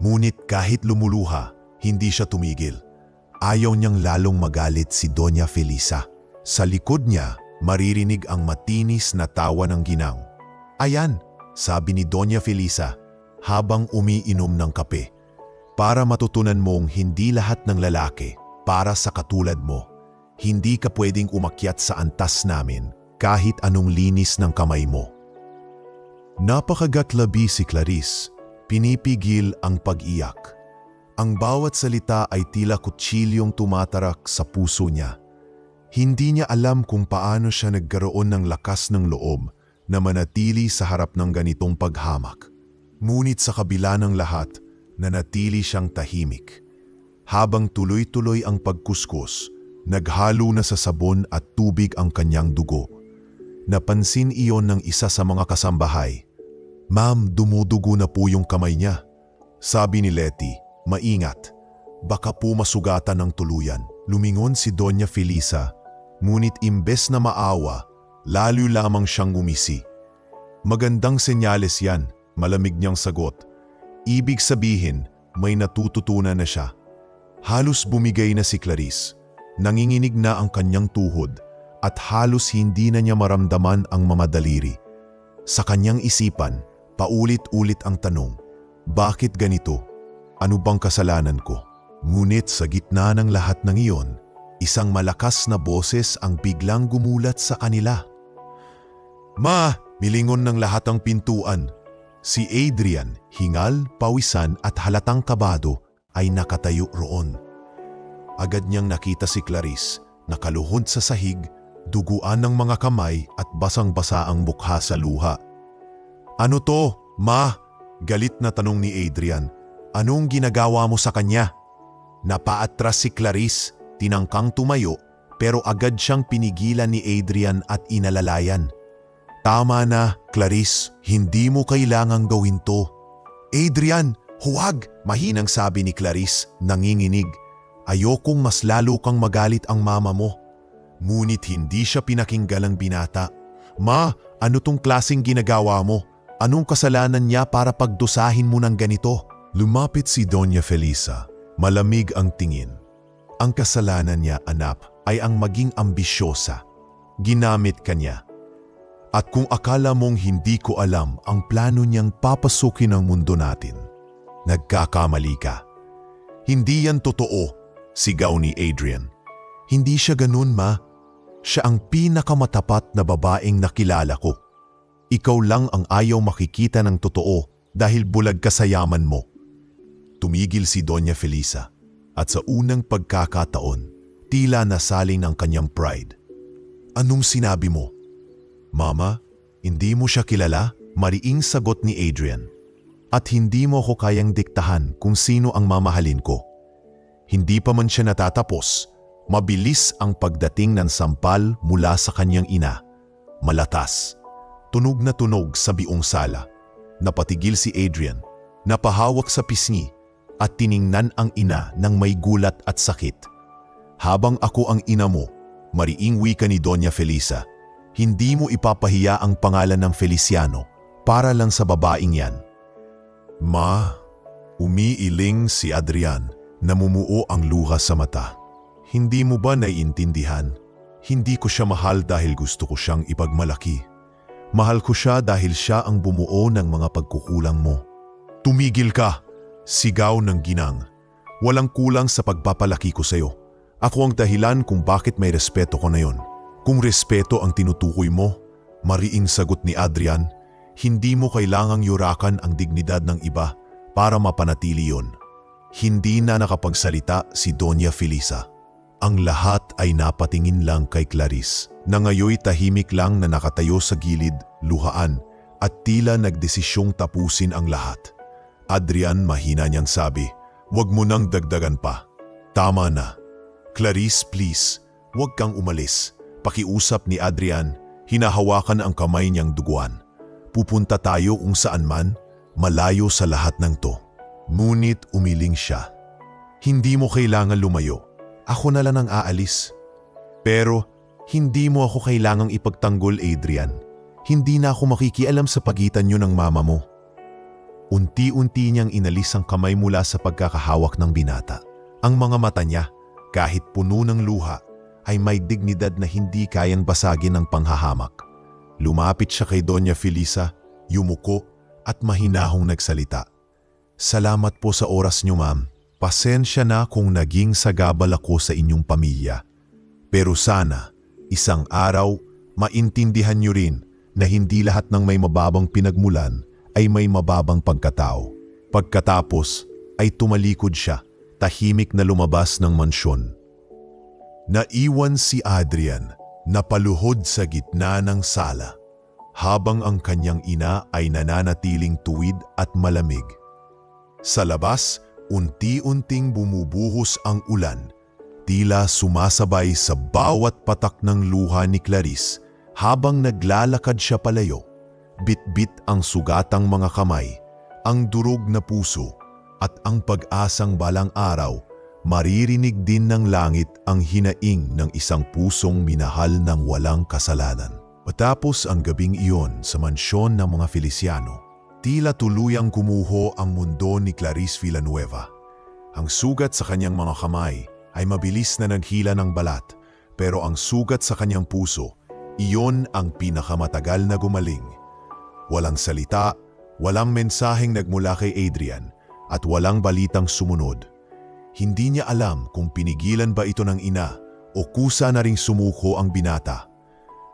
Ngunit kahit lumuluha, hindi siya tumigil. Ayaw niyang lalong magalit si Doña Felisa. Sa likod niya, maririnig ang matinis na tawa ng ginang. Ayan, sabi ni Doña Felisa habang umiinom ng kape. Para matutunan mong hindi lahat ng lalaki para sa katulad mo. Hindi ka pwedeng umakyat sa antas namin kahit anong linis ng kamay mo. Napakagatlabi si Clarice. Pinipigil ang pag-iyak. Ang bawat salita ay tila kutsilyong tumatarak sa puso niya. Hindi niya alam kung paano siya nagkaroon ng lakas ng loob na manatili sa harap ng ganitong paghamak. Ngunit sa kabila ng lahat, nanatili siyang tahimik. Habang tuloy-tuloy ang pagkuskus, naghalo na sa sabon at tubig ang kanyang dugo. Napansin iyon ng isa sa mga kasambahay. Ma'am, dumudugo na po yung kamay niya. Sabi ni Letty, maingat. Baka po masugatan ng tuluyan. Lumingon si Doña Felisa, ngunit imbes na maawa, lalo lamang siyang ngumisi. Magandang senyales yan, malamig niyang sagot. Ibig sabihin, may natututunan na siya. Halos bumigay na si Clarice. Nanginginig na ang kanyang tuhod at halos hindi na niya maramdaman ang mga daliri. Sa kanyang isipan, paulit-ulit ang tanong, bakit ganito? Ano bang kasalanan ko? Ngunit sa gitna ng lahat ng iyon, isang malakas na boses ang biglang gumulat sa kanila. Ma! Milingon ng lahat ang pintuan. Si Adrian, hingal, pawisan at halatang kabado ay nakatayo roon. Agad niyang nakita si Clarice, nakaluhod sa sahig, duguan ng mga kamay at basang-basa ang mukha sa luha. Ano to, ma? Galit na tanong ni Adrian. Anong ginagawa mo sa kanya? Napaatras si Clarice, tinangkang tumayo, pero agad siyang pinigilan ni Adrian at inalalayan. Tama na, Clarice, hindi mo kailangang gawin to. Adrian, huwag! Mahinang sabi ni Clarice, nanginginig. Ayokong mas lalo kang magalit ang mama mo. Ngunit hindi siya pinakinggan ng binata. Ma, ano tong klaseng ginagawa mo? Anong kasalanan niya para pagdusahin mo ng ganito? Lumapit si Doña Felisa. Malamig ang tingin. Ang kasalanan niya, anak, ay ang maging ambisyosa. Ginamit ka niya. At kung akala mong hindi ko alam ang plano niyang papasukin ang mundo natin, nagkakamali ka. Hindi yan totoo, sigaw ni Adrian. Hindi siya ganun, ma. Siya ang pinakamatapat na babaeng nakilala ko. Ikaw lang ang ayaw makikita ng totoo dahil bulag ka sa yaman mo. Tumigil si Doña Felisa at sa unang pagkakataon, tila nasaling ng kanyang pride. Anong sinabi mo? Mama, hindi mo siya kilala? Mariing sagot ni Adrian. At hindi mo ako kayang diktahan kung sino ang mamahalin ko. Hindi pa man siya natatapos, mabilis ang pagdating ng sampal mula sa kanyang ina. Malatas. Tunog na tunog sa biong sala. Napatigil si Adrian, napahawak sa pisngi at tiningnan ang ina ng may gulat at sakit. Habang ako ang ina mo, mariing wika ni Doña Felisa, hindi mo ipapahiya ang pangalan ng Feliciano para lang sa babaeng yan. Ma, umiiling si Adrian, namumuo ang luha sa mata. Hindi mo ba naiintindihan? Hindi ko siya mahal dahil gusto ko siyang ipagmalaki. Mahal ko siya dahil siya ang bumuo ng mga pagkukulang mo. Tumigil ka! Sigaw ng ginang. Walang kulang sa pagpapalaki ko sa'yo. Ako ang dahilan kung bakit may respeto ko na yon. Kung respeto ang tinutukoy mo, mariing sagot ni Adrian, hindi mo kailangang yurakan ang dignidad ng iba para mapanatili yon. Hindi na nakapagsalita si Doña Felisa. Ang lahat ay napatingin lang kay Clarice, na ngayoy tahimik lang na nakatayo sa gilid, luhaan, at tila nagdesisyong tapusin ang lahat. Adrian, mahina niyang sabi, "Huwag mo nang dagdagan pa. Tama na. Clarice, please, huwag kang umalis." Pakiusap ni Adrian, hinahawakan ang kamay niyang duguan. Pupunta tayo kung saan man, malayo sa lahat ng to. Ngunit umiling siya. Hindi mo kailangan lumayo. Ako na lang ang aalis. Pero hindi mo ako kailangang ipagtanggol, Adrian. Hindi na ako makikialam sa pagitan niyo ng mama mo. Unti-unti niyang inalis ang kamay mula sa pagkakahawak ng binata. Ang mga mata niya, kahit puno ng luha, ay may dignidad na hindi kayang basagin ng panghahamak. Lumapit siya kay Doña Felisa, yumuko at mahinahong nagsalita. "Salamat po sa oras niyo, ma'am. Pasensya na kung naging sagabal ako sa inyong pamilya. Pero sana, isang araw, maintindihan niyo rin na hindi lahat ng may mababang pinagmulan ay may mababang pagkatao." Pagkatapos ay tumalikod siya, tahimik na lumabas ng mansyon. Naiwan si Adrian na paluhod sa gitna ng sala, habang ang kanyang ina ay nananatiling tuwid at malamig. Sa labas, unti-unting bumubuhos ang ulan, tila sumasabay sa bawat patak ng luha ni Clarice habang naglalakad siya palayo. Bit-bit ang sugatang mga kamay, ang durog na puso, at ang pag-asang balang araw, maririnig din ng langit ang hinaing ng isang pusong minahal ng walang kasalanan. Matapos ang gabing iyon sa mansyon ng mga Feliciano, tila tuluyang gumuho ang mundo ni Clarice Villanueva. Ang sugat sa kanyang mga kamay ay mabilis na naghila ng balat, pero ang sugat sa kanyang puso, iyon ang pinakamatagal na gumaling. Walang salita, walang mensaheng nagmula kay Adrian, at walang balitang sumunod. Hindi niya alam kung pinigilan ba ito ng ina o kusa na ring sumuko ang binata.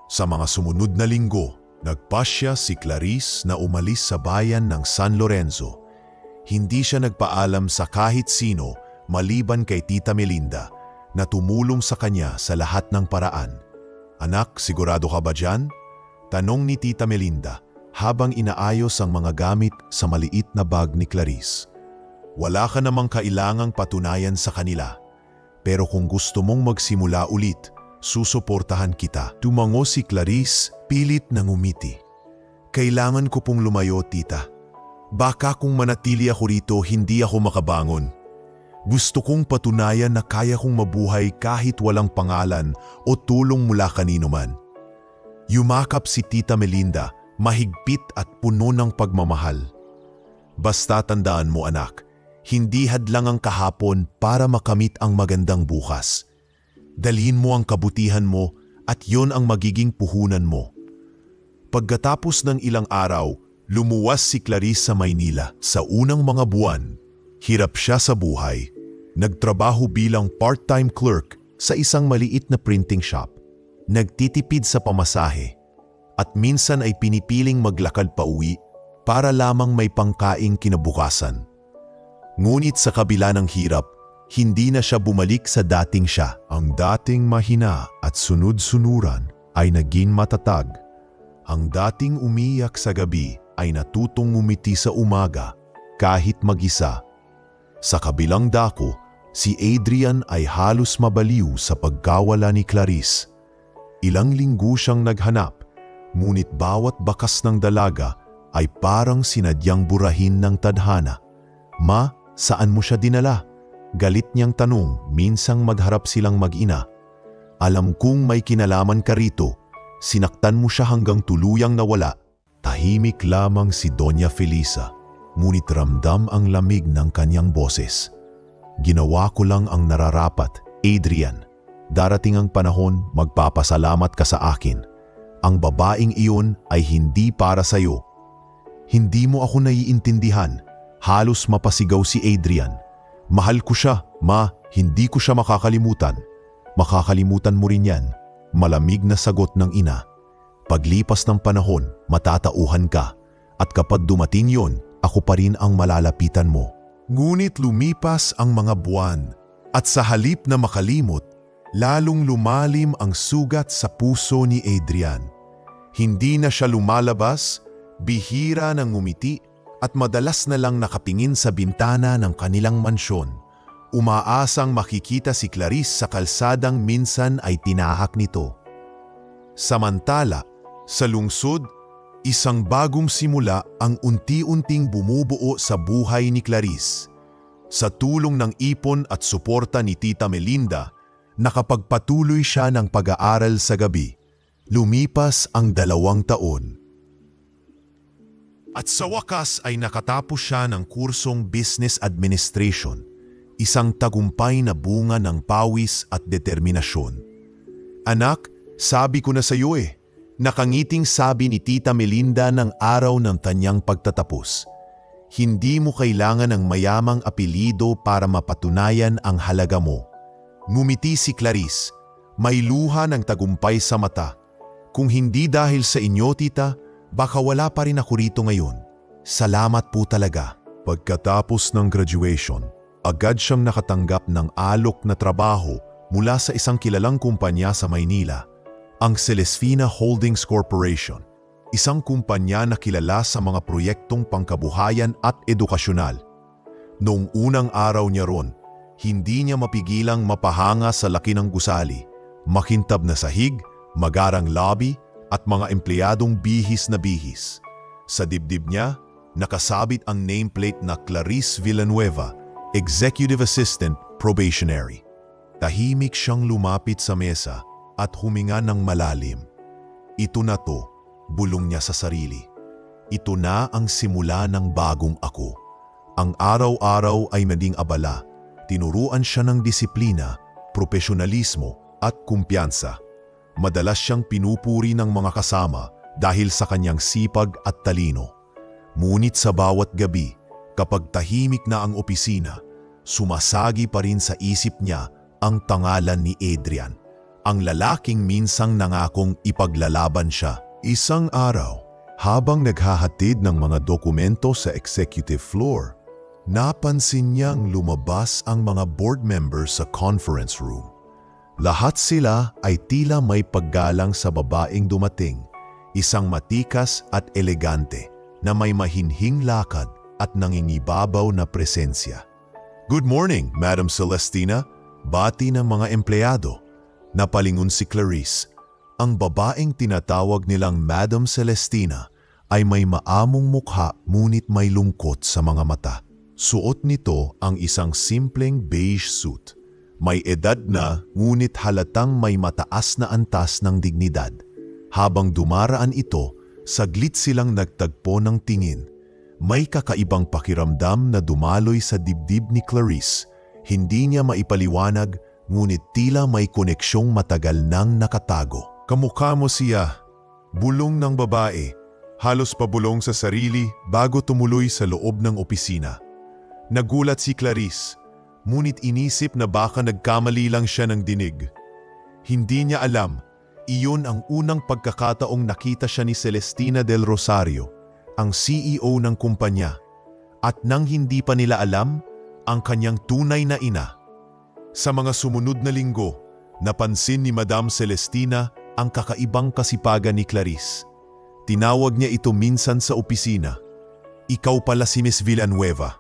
Sa mga sumunod na linggo, nagpasya si Clarice na umalis sa bayan ng San Lorenzo. Hindi siya nagpaalam sa kahit sino maliban kay Tita Melinda na tumulong sa kanya sa lahat ng paraan. "Anak, sigurado ka ba dyan?" tanong ni Tita Melinda habang inaayos ang mga gamit sa maliit na bag ni Clarice. "Wala ka namang kailangang patunayan sa kanila. Pero kung gusto mong magsimula ulit, susuportahan kita." Tumango si Clarice, pilit na ngumiti. "Kailangan ko pong lumayo, tita. Baka kung manatili ako rito, hindi ako makabangon. Gusto kong patunayan na kaya kong mabuhay kahit walang pangalan o tulong mula kanino man. Yumakap si Tita Melinda, mahigpit at puno ng pagmamahal. Basta tandaan mo anak, hindi hadlang ang kahapon para makamit ang magandang bukas. Dalhin mo ang kabutihan mo at yon ang magiging puhunan mo. Pagkatapos ng ilang araw, lumuwas si Clarice sa Maynila. Sa unang mga buwan, hirap siya sa buhay. Nagtrabaho bilang part-time clerk sa isang maliit na printing shop. Nagtitipid sa pamasahe at minsan ay pinipiling maglakad pa uwi para lamang may pangkaing kinabukasan. Ngunit sa kabila ng hirap, hindi na siya bumalik sa dating siya. Ang dating mahina at sunod-sunuran ay naging matatag. Ang dating umiyak sa gabi ay natutong ngumiti sa umaga kahit mag-isa. Sa kabilang dako, si Adrian ay halos mabaliw sa pagkawala ni Clarice. Ilang linggo siyang naghanap, ngunit bawat bakas ng dalaga ay parang sinadyang burahin ng tadhana. Ma, saan mo siya dinala? Galit niyang tanong, minsang magharap silang mag-ina. Alam kong may kinalaman ka rito. Sinaktan mo siya hanggang tuluyang nawala. Tahimik lamang si Doña Felisa, ngunit ramdam ang lamig ng kanyang boses. Ginawa ko lang ang nararapat, Adrian. Darating ang panahon, magpapasalamat ka sa akin. Ang babaeng iyon ay hindi para sa'yo. Hindi mo ako naiintindihan. Halos mapasigaw si Adrian. Mahal ko siya, ma, hindi ko siya makakalimutan. Makakalimutan mo rin yan. Malamig na sagot ng ina. Paglipas ng panahon, matatauhan ka. At kapag dumating yon, ako pa rin ang malalapitan mo. Ngunit lumipas ang mga buwan. At sa halip na makalimot, lalong lumalim ang sugat sa puso ni Adrian. Hindi na siya lumalabas, bihira nang ngumiti, at madalas na lang nakatingin sa bintana ng kanilang mansyon. Umaasang makikita si Clarice sa kalsadang minsan ay tinahak nito. Samantala, sa lungsod, isang bagong simula ang unti-unting bumubuo sa buhay ni Clarice. Sa tulong ng ipon at suporta ni Tita Melinda, nakapagpatuloy siya ng pag-aaral sa gabi. Lumipas ang 2 taon. At sa wakas ay nakatapos siya ng kursong Business Administration, isang tagumpay na bunga ng pawis at determinasyon. Anak, sabi ko na sa iyo nakangiting sabi ni Tita Melinda ng araw ng kanyang pagtatapos. Hindi mo kailangan ng mayamang apelido para mapatunayan ang halaga mo. Ngumiti si Clarice, may luha ng tagumpay sa mata. Kung hindi dahil sa inyo, tita, baka wala pa rin ako rito ngayon. Salamat po talaga. Pagkatapos ng graduation, agad siyang nakatanggap ng alok na trabaho mula sa isang kilalang kumpanya sa Maynila, ang Celesfina Holdings Corporation, isang kumpanya na kilala sa mga proyektong pangkabuhayan at edukasyonal. Noong unang araw niya ron, hindi niya mapigilang mapahanga sa laki ng gusali, makintab na sahig, magarang lobby, at mga empleyadong bihis na bihis. Sa dibdib niya, nakasabit ang nameplate na Clarice Villanueva, Executive Assistant Probationary. Tahimik siyang lumapit sa mesa at huminga ng malalim. Ito na to, bulong niya sa sarili. Ito na ang simula ng bagong ako. Ang araw-araw ay naging abala. Tinuruan siya ng disiplina, profesionalismo at kumpiyansa. Madalas siyang pinupuri ng mga kasama dahil sa kanyang sipag at talino. Ngunit sa bawat gabi, kapag tahimik na ang opisina, sumasagi pa rin sa isip niya ang pangalan ni Adrian, ang lalaking minsang nangakong ipaglalaban siya. Isang araw, habang naghahatid ng mga dokumento sa executive floor, napansin niyang lumabas ang mga board members sa conference room. Lahat sila ay tila may paggalang sa babaeng dumating, isang matikas at elegante na may mahinhing lakad at nangingibabaw na presensya. "Good morning, Madam Celestina," bati ng mga empleyado. Napalingon si Clarice. Ang babaeng tinatawag nilang Madam Celestina ay may maamong mukha ngunit may lungkot sa mga mata. Suot nito ang isang simpleng beige suit. May edad na ngunit halatang may mataas na antas ng dignidad. Habang dumaraan ito, saglit silang nagtagpo ng tingin. May kakaibang pakiramdam na dumaloy sa dibdib ni Clarice. Hindi niya maipaliwanag, ngunit tila may koneksyong matagal nang nakatago. Kamukha mo siya, bulong ng babae, halos pabulong sa sarili bago tumuloy sa loob ng opisina. Nagulat si Clarice, ngunit inisip na baka nagkamali lang siya ng dinig. Hindi niya alam, iyon ang unang pagkakataong nakita siya ni Celestina del Rosario, ang CEO ng kumpanya, at nang hindi pa nila alam, ang kanyang tunay na ina. Sa mga sumunod na linggo, napansin ni Madam Celestina ang kakaibang kasipagan ni Clarice. Tinawag niya ito minsan sa opisina. "Ikaw pala si Miss Villanueva,"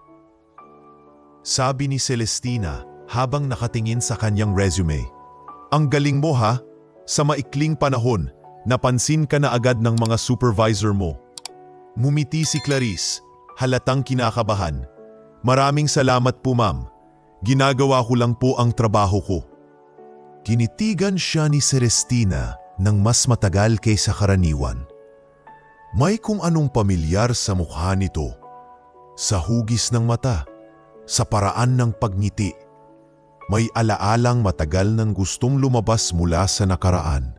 sabi ni Celestina habang nakatingin sa kanyang resume. "Ang galing mo ha, sa maikling panahon, napansin ka na agad ng mga supervisor mo." Mumiti si Clarice, halatang kinakabahan. "Maraming salamat po ma'am, ginagawa ko lang po ang trabaho ko." Tinitigan siya ni Celestina ng mas matagal kaysa karaniwan. May kung anong pamilyar sa mukha nito, sa hugis ng mata, sa paraan ng pagngiti. May alaalang matagal nang gustong lumabas mula sa nakaraan.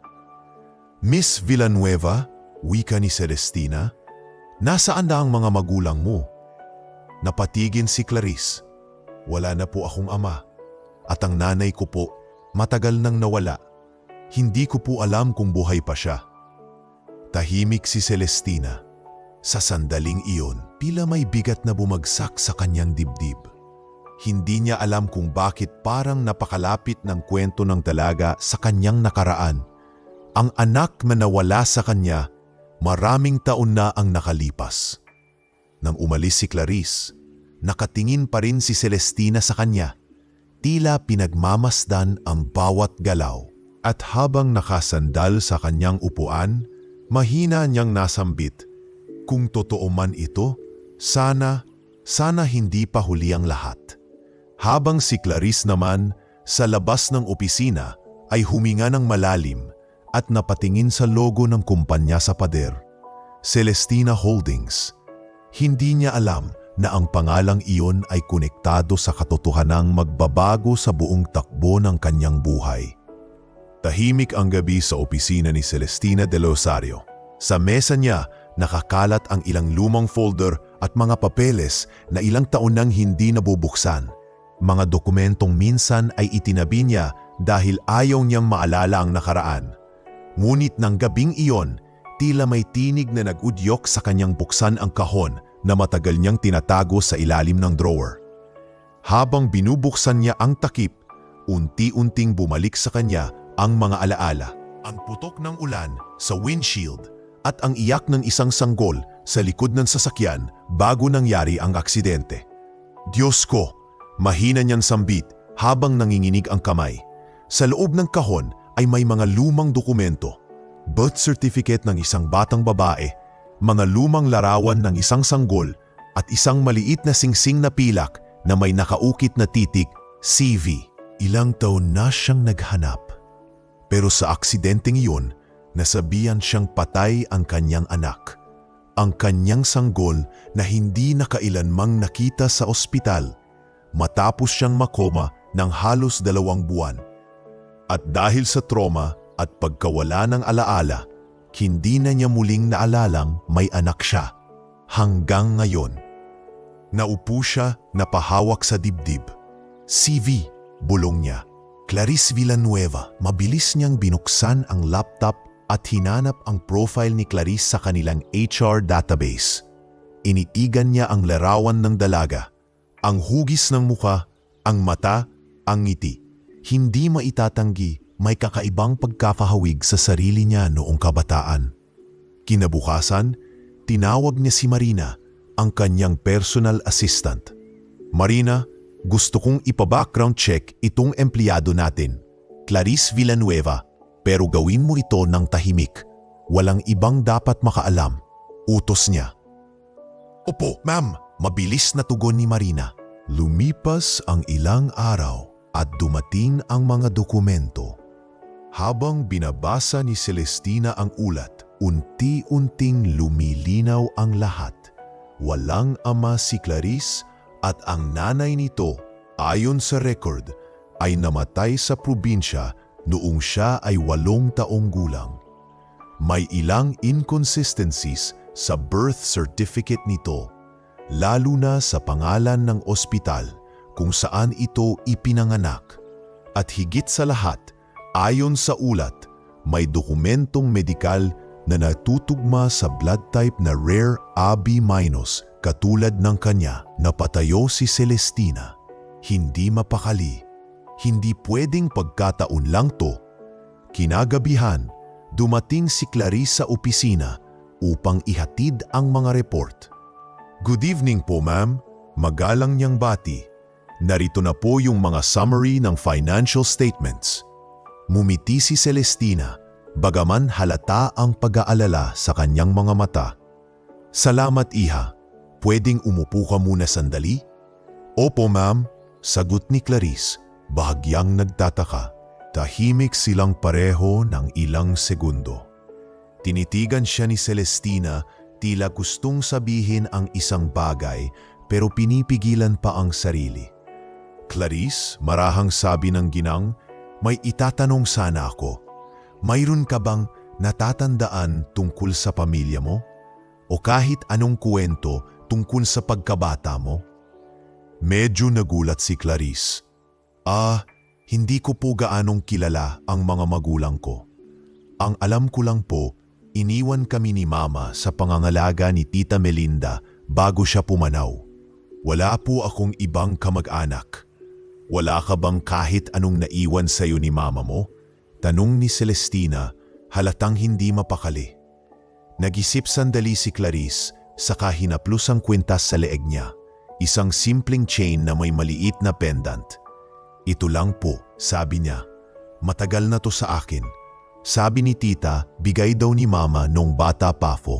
"Miss Villanueva," wika ni Celestina, "nasaan na ang mga magulang mo?" Napatigin si Clarice. "Wala na po akong ama. At ang nanay ko po, matagal nang nawala. Hindi ko po alam kung buhay pa siya." Tahimik si Celestina. Sa sandaling iyon, tila may bigat na bumagsak sa kanyang dibdib. Hindi niya alam kung bakit parang napakalapit ng kwento ng dalaga sa kanyang nakaraan. Ang anak na nawala sa kanya, maraming taon na ang nakalipas. Nang umalis si Clarice, nakatingin pa rin si Celestina sa kanya. Tila pinagmamasdan ang bawat galaw. At habang nakasandal sa kanyang upuan, mahina niyang nasambit, "Kung totoo man ito, sana hindi pa huli ang lahat." Habang si Clarice naman, sa labas ng opisina, ay huminga ng malalim at napatingin sa logo ng kumpanya sa pader, Celestina Holdings. Hindi niya alam na ang pangalang iyon ay konektado sa katotohanang magbabago sa buong takbo ng kanyang buhay. Tahimik ang gabi sa opisina ni Celestina del Rosario. Sa mesa niya, nakakalat ang ilang lumang folder at mga papeles na ilang taon nang hindi nabubuksan. Mga dokumentong minsan ay itinabi niya dahil ayaw niyang maalala ang nakaraan. Ngunit ng gabing iyon, tila may tinig na nag-udyok sa kanyang buksan ang kahon na matagal niyang tinatago sa ilalim ng drawer. Habang binubuksan niya ang takip, unti-unting bumalik sa kanya ang mga alaala. Ang putok ng ulan sa windshield at ang iyak ng isang sanggol sa likod ng sasakyan bago nangyari ang aksidente. "Diyos ko!" mahina niyang sambit habang nanginginig ang kamay. Sa loob ng kahon ay may mga lumang dokumento. Birth certificate ng isang batang babae, mga lumang larawan ng isang sanggol at isang maliit na singsing na pilak na may nakaukit na titik, CV. Ilang taon na siyang naghanap. Pero sa aksidenteng iyon, nasabihan siyang patay ang kanyang anak. Ang kanyang sanggol na hindi na kailanmang nakita sa ospital matapos siyang makoma ng halos 2 buwan. At dahil sa trauma at pagkawala ng alaala, hindi na niya muling naalalang may anak siya. Hanggang ngayon, naupo siya na pahawak sa dibdib. "CV," bulong niya. Clarice Villanueva. Mabilis niyang binuksan ang laptop at hinanap ang profile ni Clarice sa kanilang HR database. Initigan niya ang larawan ng dalaga, ang hugis ng muka, ang mata, ang ngiti. Hindi maitatanggi, may kakaibang pagkakahawig sa sarili niya noong kabataan. Kinabukasan, tinawag niya si Marina, ang kanyang personal assistant. "Marina, gusto kong ipa-background check itong empleyado natin, Clarice Villanueva, pero gawin mo ito ng tahimik. Walang ibang dapat makaalam." Utos niya. Opo, ma'am. Mabilis na tugon ni Marina. Lumipas ang ilang araw at dumating ang mga dokumento. Habang binabasa ni Celestina ang ulat, unti-unting lumilinaw ang lahat. Walang ama si Clarice at ang nanay nito, ayon sa record, ay namatay sa probinsya noong siya ay 8 taong gulang. May ilang inconsistencies sa birth certificate nito, lalo na sa pangalan ng ospital kung saan ito ipinanganak. At higit sa lahat, ayon sa ulat, may dokumentong medikal na natutugma sa blood type na rare AB- katulad ng kanya. Napatayo si Celestina. Hindi mapakali. Hindi pwedeng pagkataon lang to. Kinagabihan, dumating si Clarice sa opisina upang ihatid ang mga report. Good evening po, ma'am. Magalang niyang bati. Narito na po yung mga summary ng financial statements. Mumiti si Celestina, bagaman halata ang pag-aalala sa kanyang mga mata. Salamat, iha. Pwedeng umupo ka muna sandali? Opo, ma'am. Sagot ni Clarice, bahagyang nagtataka. Tahimik silang pareho ng ilang segundo. Tinitigan siya ni Celestina, tila gustong sabihin ang isang bagay pero pinipigilan pa ang sarili. Clarice, marahang sabi ng ginang, may itatanong sana ako. Mayroon ka bang natatandaan tungkol sa pamilya mo? O kahit anong kwento tungkol sa pagkabata mo? Medyo nagulat si Clarice. Hindi ko po gaanong kilala ang mga magulang ko. Ang alam ko lang po, iniwan kami ni Mama sa pangangalaga ni Tita Melinda bago siya pumanaw. Wala po akong ibang kamag-anak. Wala ka bang kahit anong naiwan sa'yo ni Mama mo? Tanong ni Celestina, halatang hindi mapakali. Nag-isip sandali si Clarice, saka hinaplos ang kwintas sa leeg niya. Isang simpleng chain na may maliit na pendant. Ito lang po, sabi niya. Matagal na to sa akin. Sabi ni Tita, bigay daw ni Mama nung bata pa po.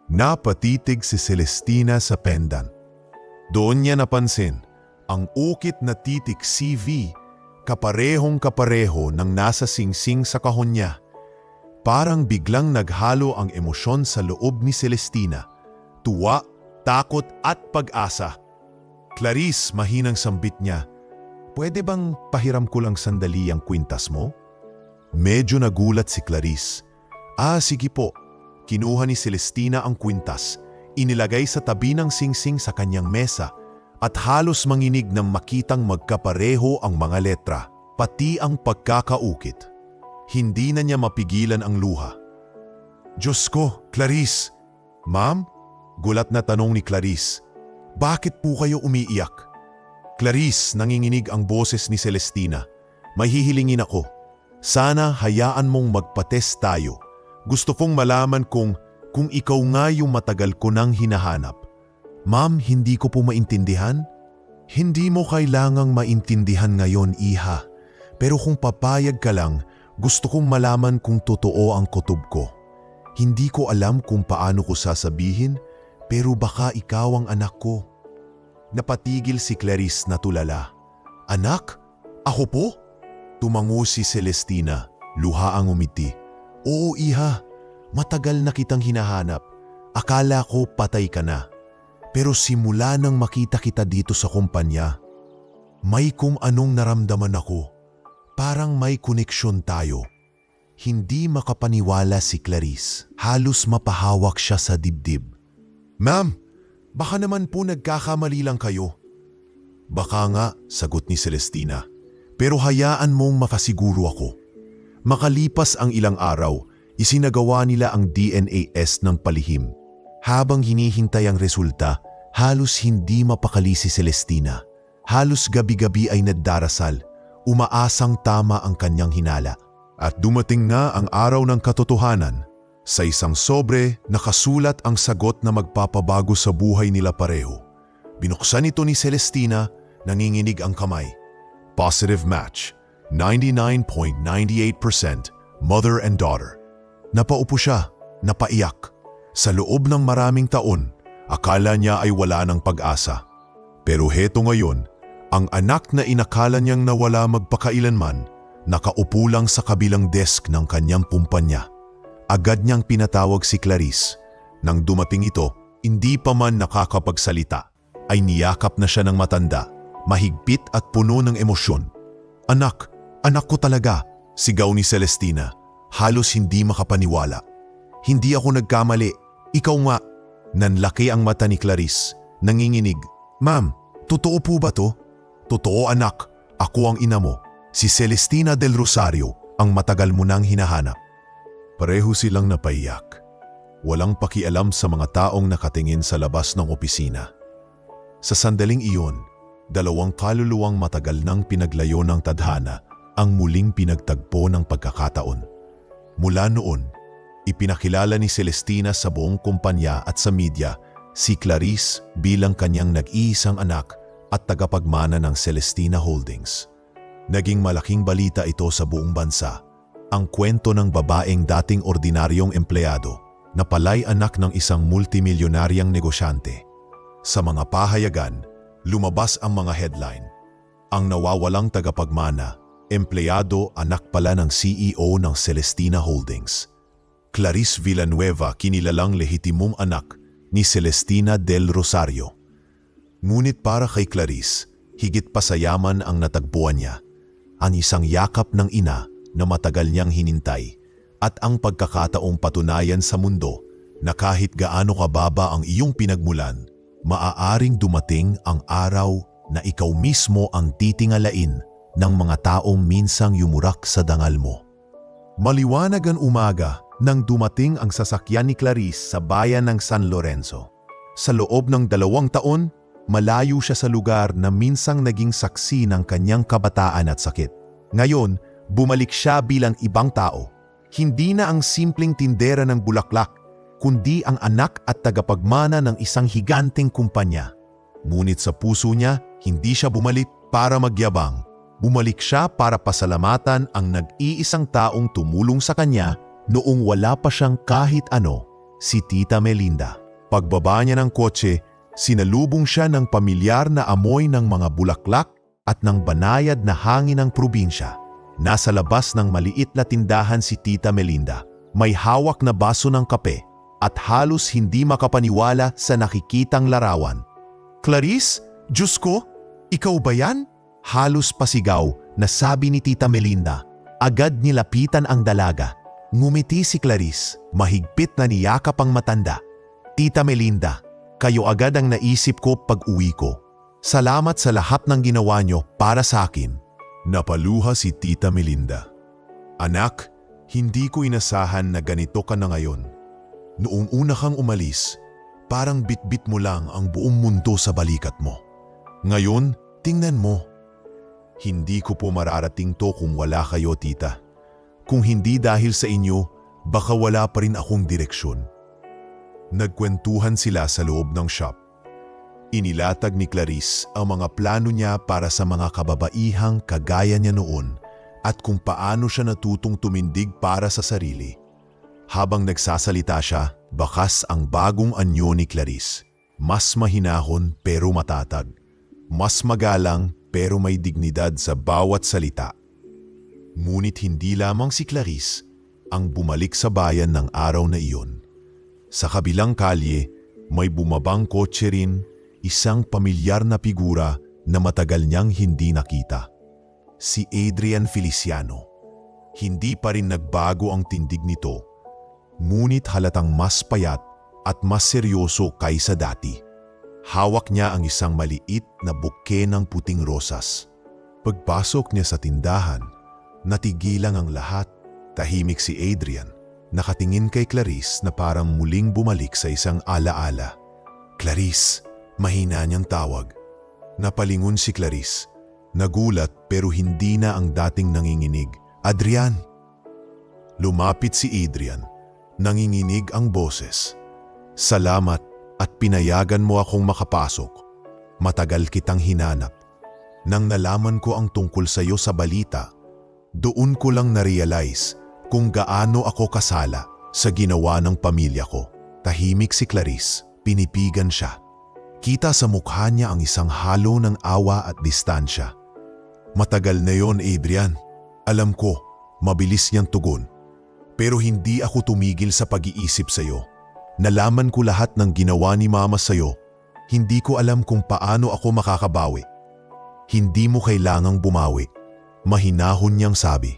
Napatitig si Celestina sa pendant. Doon niya napansin, ang ukit na titik CV, kaparehong-kapareho ng nasa singsing sa kahon niya. Parang biglang naghalo ang emosyon sa loob ni Celestina. Tuwa, takot at pag-asa. Clarice, mahinang sambit niya. Pwede bang pahiram ko lang sandali ang kwintas mo? Medyo nagulat si Clarice. Sige po. Kinuha ni Celestina ang kwintas, inilagay sa tabi ng singsing sa kanyang mesa at halos manginig nang makitang magkapareho ang mga letra, pati ang pagkakaukit. Hindi na niya mapigilan ang luha. Diyos ko, Clarice! Ma'am? Gulat na tanong ni Clarice. Bakit po kayo umiiyak? Clarice, nanginginig ang boses ni Celestina. May hihilingin ako. Sana hayaan mong magpa-test tayo. Gusto kong malaman kung ikaw nga yung matagal ko nang hinahanap. Ma'am, hindi ko po maintindihan. Hindi mo kailangang maintindihan ngayon, iha. Pero kung papayag ka lang, gusto kong malaman kung totoo ang kutob ko. Hindi ko alam kung paano ko sasabihin, pero baka ikaw ang anak ko. Napatigil si Clarice na tulala. Anak? Ako po? Tumango si Celestina, luha ang umiti. Oo, iha. Matagal na kitang hinahanap. Akala ko patay ka na. Pero simula nang makita kita dito sa kumpanya, may kung anong naramdaman ako. Parang may koneksyon tayo. Hindi makapaniwala si Clarice. Halos mapahawak siya sa dibdib. Ma'am, baka naman po nagkakamali lang kayo. Baka nga, sagot ni Celestina. Pero hayaan mong makasiguro ako. Makalipas ang ilang araw, isinagawa nila ang DNA test ng palihim. Habang hinihintay ang resulta, halos hindi mapakali si Celestina. Halos gabi-gabi ay nagdarasal, umaasang tama ang kanyang hinala. At dumating na ang araw ng katotohanan. Sa isang sobre, nakasulat ang sagot na magpapabago sa buhay nila pareho. Binuksan ito ni Celestina, nanginginig ang kamay. Positive match, 99.98% mother and daughter. Napaupo siya, napaiyak. Sa loob ng maraming taon, akala niya ay wala ng pag-asa. Pero heto ngayon, ang anak na inakala niyang nawala magpakailanman, nakaupo lang sa kabilang desk ng kanyang kumpanya. Agad niyang pinatawag si Clarice. Nang dumating ito, hindi pa man nakakapagsalita, ay niyakap na siya ng matanda, mahigpit at puno ng emosyon. "Anak, anak ko talaga," sigaw ni Celestina, halos hindi makapaniwala. "Hindi ako nagkamali, ikaw nga." Nanlaki ang mata ni Clarice, nanginginig. "Ma'am, totoo po ba to?" "Totoo anak, ako ang ina mo, si Celestina del Rosario, ang matagal mo nang hinahanap." Pareho silang napaiyak. Walang pakialam sa mga taong nakatingin sa labas ng opisina. Sa sandaling iyon, dalawang kaluluwang matagal nang pinaglayo ng tadhana ang muling pinagtagpo ng pagkakataon. Mula noon, ipinakilala ni Celestina sa buong kumpanya at sa media si Clarice bilang kanyang nag-iisang anak at tagapagmana ng Celestina Holdings. Naging malaking balita ito sa buong bansa, ang kwento ng babaeng dating ordinaryong empleyado na pala'y anak ng isang multimilyonaryang negosyante. Sa mga pahayagan, lumabas ang mga headline. Ang nawawalang tagapagmana, empleyado anak pala ng CEO ng Celestina Holdings. Clarice Villanueva, kinilalang lehitimong anak ni Celestina del Rosario. Ngunit para kay Clarice, higit pa sa yaman ang natagpuan niya, ang isang yakap ng ina na matagal niyang hinintay at ang pagkakataong patunayan sa mundo na kahit gaano kababa ang iyong pinagmulan, maaaring dumating ang araw na ikaw mismo ang titingalain ng mga taong minsang yumurak sa dangal mo. Maliwanag ang umaga nang dumating ang sasakyan ni Clarice sa bayan ng San Lorenzo. Sa loob ng 2 taon, malayo siya sa lugar na minsang naging saksi ng kanyang kabataan at sakit. Ngayon, bumalik siya bilang ibang tao. Hindi na ang simpleng tindera ng bulaklak, kundi ang anak at tagapagmana ng isang higanteng kumpanya. Ngunit sa puso niya, hindi siya bumalik para magyabang. Bumalik siya para pasalamatan ang nag-iisang taong tumulong sa kanya noong wala pa siyang kahit ano, si Tita Melinda. Pagbaba niya ng kotse, sinalubong siya ng pamilyar na amoy ng mga bulaklak at ng banayad na hangin ng probinsya. Nasa labas ng maliit na tindahan si Tita Melinda. May hawak na baso ng kape at halos hindi makapaniwala sa nakikitang larawan. "Clarice, Diyos ko, ikaw ba yan?" Halos pasigaw na sabi ni Tita Melinda. Agad nilapitan ang dalaga. Ngumiti si Clarice, mahigpit na niyakap ang matanda. "Tita Melinda, kayo agad ang naisip ko pag-uwi ko. Salamat sa lahat ng ginawa niyo para sa akin." Napaluha si Tita Melinda. "Anak, hindi ko inasahan na ganito ka na ngayon. Noong una kang umalis, parang bitbit mo lang ang buong mundo sa balikat mo. Ngayon, tingnan mo. Hindi ko po mararating to kung wala kayo, tita. Kung hindi dahil sa inyo, baka wala pa rin akong direksyon." Nagkwentuhan sila sa loob ng shop. Inilatag ni Clarice ang mga plano niya para sa mga kababaihang kagaya niya noon at kung paano siya natutong tumindig para sa sarili. Habang nagsasalita siya, bakas ang bagong anyo ni Clarice. Mas mahinahon pero matatag. Mas magalang pero may dignidad sa bawat salita. Ngunit hindi lamang si Clarice ang bumalik sa bayan ng araw na iyon. Sa kabilang kalye, may bumabang kotse rin, isang pamilyar na figura na matagal niyang hindi nakita. Si Adrian Feliciano. Hindi pa rin nagbago ang tindig nito, ngunit halatang mas payat at mas seryoso kaysa dati. Hawak niya ang isang maliit na buke ng puting rosas. Pagpasok niya sa tindahan, natigilang ang lahat. Tahimik si Adrian, nakatingin kay Clarice na parang muling bumalik sa isang alaala. "Clarice," mahina niyang tawag. Napalingon si Clarice. Nagulat pero hindi na ang dating nanginginig. "Adrian!" Lumapit si Adrian. Nanginginig ang boses. "Salamat at pinayagan mo akong makapasok. Matagal kitang hinanap. Nang nalaman ko ang tungkol sa iyo sa balita, doon ko lang na-realize kung gaano ako kasala sa ginawa ng pamilya ko." Tahimik si Clarice, pinipigan siya. Kita sa mukha niya ang isang halo ng awa at distansya. Matagal na yon, Adrian. Alam ko, mabilis niyang tugon. Pero hindi ako tumigil sa pag-iisip sa'yo. Nalaman ko lahat ng ginawa ni Mama sa'yo. Hindi ko alam kung paano ako makakabawi. Hindi mo kailangang bumawi. Mahinahon niyang sabi.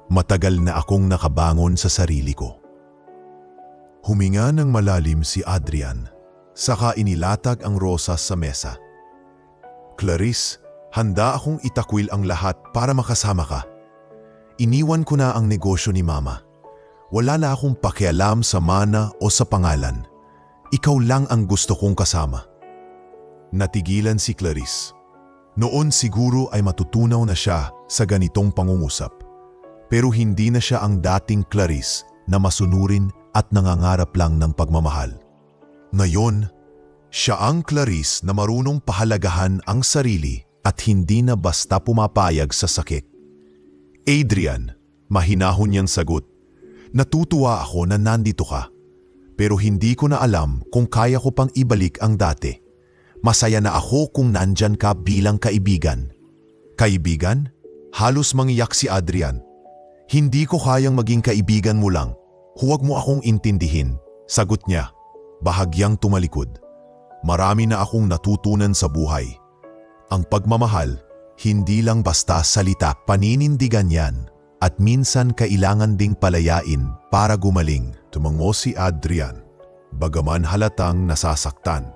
Matagal na akong nakabangon sa sarili ko. Huminga ng malalim si Adrian. Saka inilatag ang rosas sa mesa. Clarice, handa akong itakwil ang lahat para makasama ka. Iniwan ko na ang negosyo ni Mama. Wala na akong pakialam sa mana o sa pangalan. Ikaw lang ang gusto kong kasama. Natigilan si Clarice. Noon siguro ay matutunaw na siya sa ganitong pangungusap. Pero hindi na siya ang dating Clarice na masunurin at nangangarap lang ng pagmamahal. Ngayon, siya ang Clarice na marunong pahalagahan ang sarili at hindi na basta pumapayag sa sakit. Adrian, mahinahon niyang sagot. Natutuwa ako na nandito ka, pero hindi ko na alam kung kaya ko pang ibalik ang dati. Masaya na ako kung nandyan ka bilang kaibigan. Kaibigan? Halos mangiyak si Adrian. Hindi ko kayang maging kaibigan mo lang. Huwag mo akong intindihin, sagot niya. Bahagyang tumalikod. Marami na akong natutunan sa buhay. Ang pagmamahal, hindi lang basta salita, paninindigan yan. At minsan kailangan ding palayain para gumaling. Tumango si Adrian, bagaman halatang nasasaktan.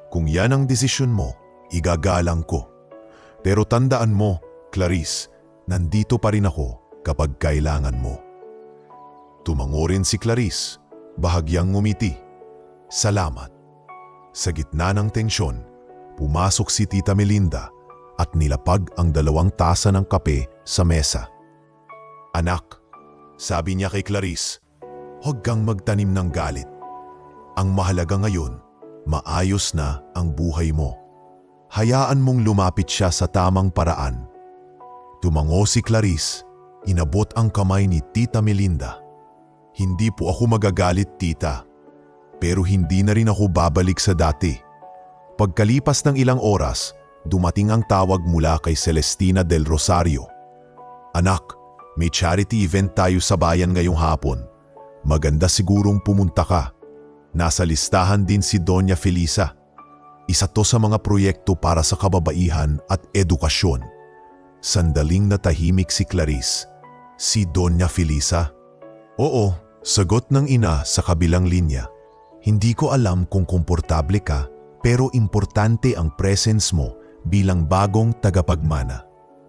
Kung yan ang desisyon mo, igagalang ko. Pero tandaan mo, Clarice, nandito pa rin ako kapag kailangan mo. Tumango rin si Clarice, bahagyang ngumiti. Salamat. Sa gitna ng tensyon, pumasok si Tita Melinda at nilapag ang 2 tasa ng kape sa mesa. Anak, sabi niya kay Clarice, huwag kang magtanim ng galit. Ang mahalaga ngayon, maayos na ang buhay mo. Hayaan mong lumapit siya sa tamang paraan. Tumango si Clarice, inabot ang kamay ni Tita Melinda. Hindi po ako magagalit, Tita. Pero hindi na rin ako babalik sa dati. Pagkalipas ng ilang oras, dumating ang tawag mula kay Celestina del Rosario. Anak, may charity event tayo sa bayan ngayong hapon. Maganda sigurong pumunta ka. Nasa listahan din si Doña Felisa. Isa to sa mga proyekto para sa kababaihan at edukasyon. Sandaling natahimik si Clarice. Si Doña Felisa? Oo, sagot ng ina sa kabilang linya. Hindi ko alam kung komportable ka, pero importante ang presence mo bilang bagong tagapagmana.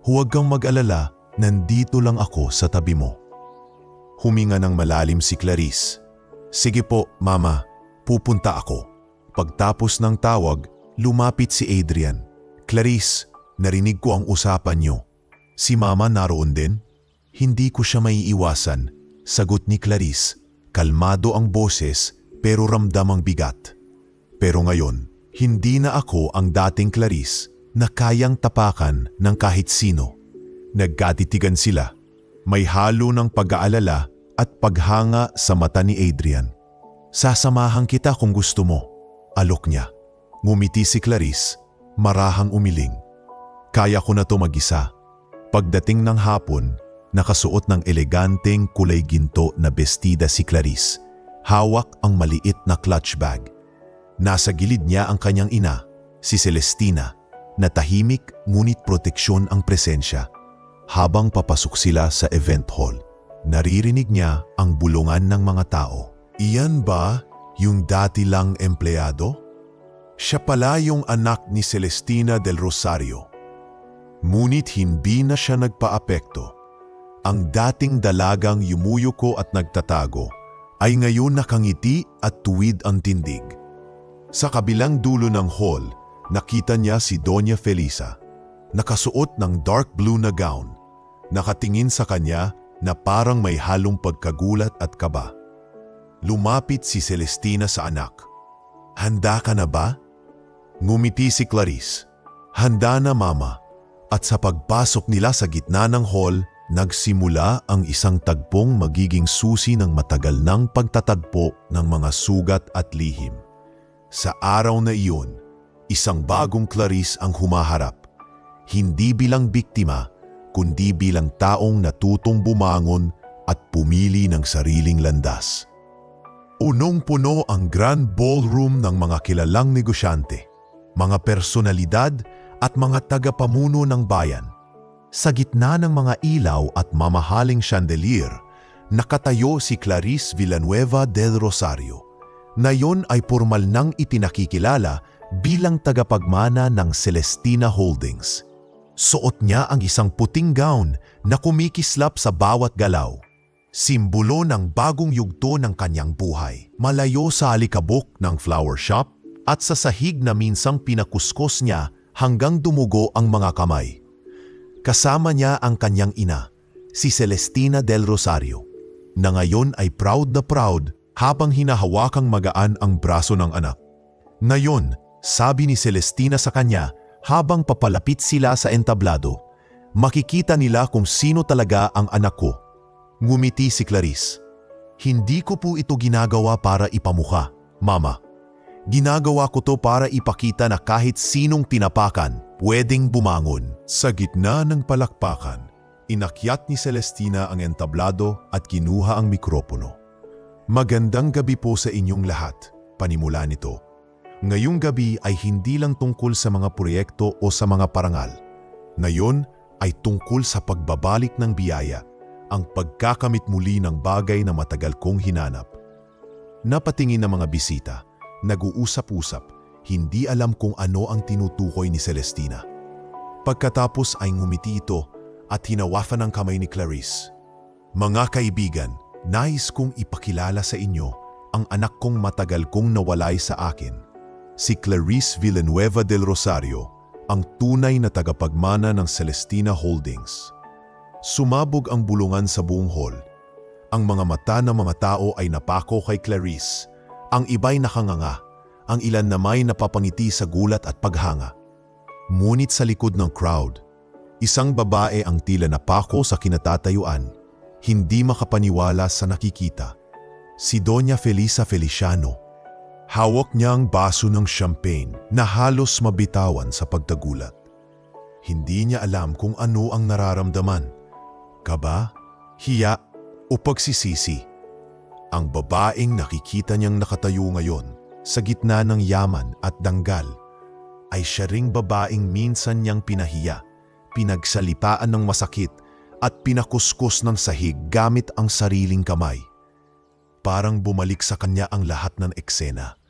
Huwag kang mag-alala, nandito lang ako sa tabi mo. Huminga ng malalim si Clarice. Sige po, Mama, pupunta ako. Pagtapos ng tawag, lumapit si Adrian. Clarice, narinig ko ang usapan niyo. Si Mama naroon din? Hindi ko siya maiiwasan, sagot ni Clarice. Kalmado ang boses pero ramdam ang bigat. Pero ngayon, hindi na ako ang dating Clarice na kayang tapakan ng kahit sino. Nagkatitigan sila. May halo ng pag-aalala at paghanga sa mata ni Adrian. Sasamahan kita kung gusto mo, alok niya. Ngumiti si Clarice, marahang umiling. Kaya ko na to mag-isa. Pagdating ng hapon, nakasuot ng eleganteng kulay ginto na bestida si Clarice. Hawak ang maliit na clutch bag. Nasa gilid niya ang kanyang ina, si Celestina, na tahimik ngunit proteksyon ang presensya. Habang papasok sila sa event hall, naririnig niya ang bulungan ng mga tao. Iyan ba yung dati lang empleyado? Siya pala yung anak ni Celestina del Rosario. Ngunit hindi na siya nagpaapekto. Ang dating dalagang yumuyuko at nagtatago ay ngayon nakangiti at tuwid ang tindig. Sa kabilang dulo ng hall, nakita niya si Doña Felisa. Nakasuot ng dark blue na gown, nakatingin sa kanya na parang may halong pagkagulat at kaba. Lumapit si Celestina sa anak. Handa ka na ba? Ngumiti si Clarice. Handa na, Mama. At sa pagpasok nila sa gitna ng hall, nagsimula ang isang tagpong magiging susi ng matagal ng pagtatagpo ng mga sugat at lihim. Sa araw na iyon, isang bagong Clarice ang humaharap, hindi bilang biktima, kundi bilang taong natutong bumangon at pumili ng sariling landas. Punong-puno ang Grand Ballroom ng mga kilalang negosyante, mga personalidad at mga tagapamuno ng bayan. Sa gitna ng mga ilaw at mamahaling chandelier, nakatayo si Clarice Villanueva del Rosario, na yon ay formal nang itinakikilala bilang tagapagmana ng Celestina Holdings. Suot niya ang isang puting gown na kumikislap sa bawat galaw, simbolo ng bagong yugto ng kanyang buhay. Malayo sa alikabok ng flower shop at sa sahig na minsang pinakuskos niya hanggang dumugo ang mga kamay. Kasama niya ang kanyang ina, si Celestina del Rosario, na ngayon ay proud na proud habang hinahawakang magaan ang braso ng anak. Ngayon, sabi ni Celestina sa kanya habang papalapit sila sa entablado, makikita nila kung sino talaga ang anak ko. Ngumiti si Clarice. Hindi ko po ito ginagawa para ipamukha, Mama. Ginagawa ko to para ipakita na kahit sinong tinapakan, pwedeng bumangon. Sa gitna ng palakpakan, inakyat ni Celestina ang entablado at kinuha ang mikropono. Magandang gabi po sa inyong lahat, panimula nito. Ngayong gabi ay hindi lang tungkol sa mga proyekto o sa mga parangal. Ngayon ay tungkol sa pagbabalik ng biyaya, ang pagkakamit muli ng bagay na matagal kong hinanap. Napatingin ng mga bisita, nag-uusap-usap, hindi alam kung ano ang tinutukoy ni Celestina. Pagkatapos ay ngumiti ito at hinawakan ng kamay ni Clarice. Mga kaibigan, nais kong ipakilala sa inyo ang anak kong matagal kong nawalay sa akin. Si Clarice Villanueva del Rosario, ang tunay na tagapagmana ng Celestina Holdings. Sumabog ang bulungan sa buong hall. Ang mga mata ng mga tao ay napako kay Clarice. Ang iba'y nakanganga, ang ilan na may napapangiti sa gulat at paghanga. Ngunit sa likod ng crowd, isang babae ang tila napako sa kinatatayuan, hindi makapaniwala sa nakikita. Si Doña Felisa Feliciano. Hawak niya ang baso ng champagne na halos mabitawan sa pagtagulat. Hindi niya alam kung ano ang nararamdaman. Kaba, hiya o pagsisisi. Ang babaeng nakikita niyang nakatayo ngayon sa gitna ng yaman at danggal ay siya ring babaeng minsan niyang pinahiya, pinagsalipaan ng masakit at pinakuskus ng sahig gamit ang sariling kamay. Parang bumalik sa kanya ang lahat ng eksena.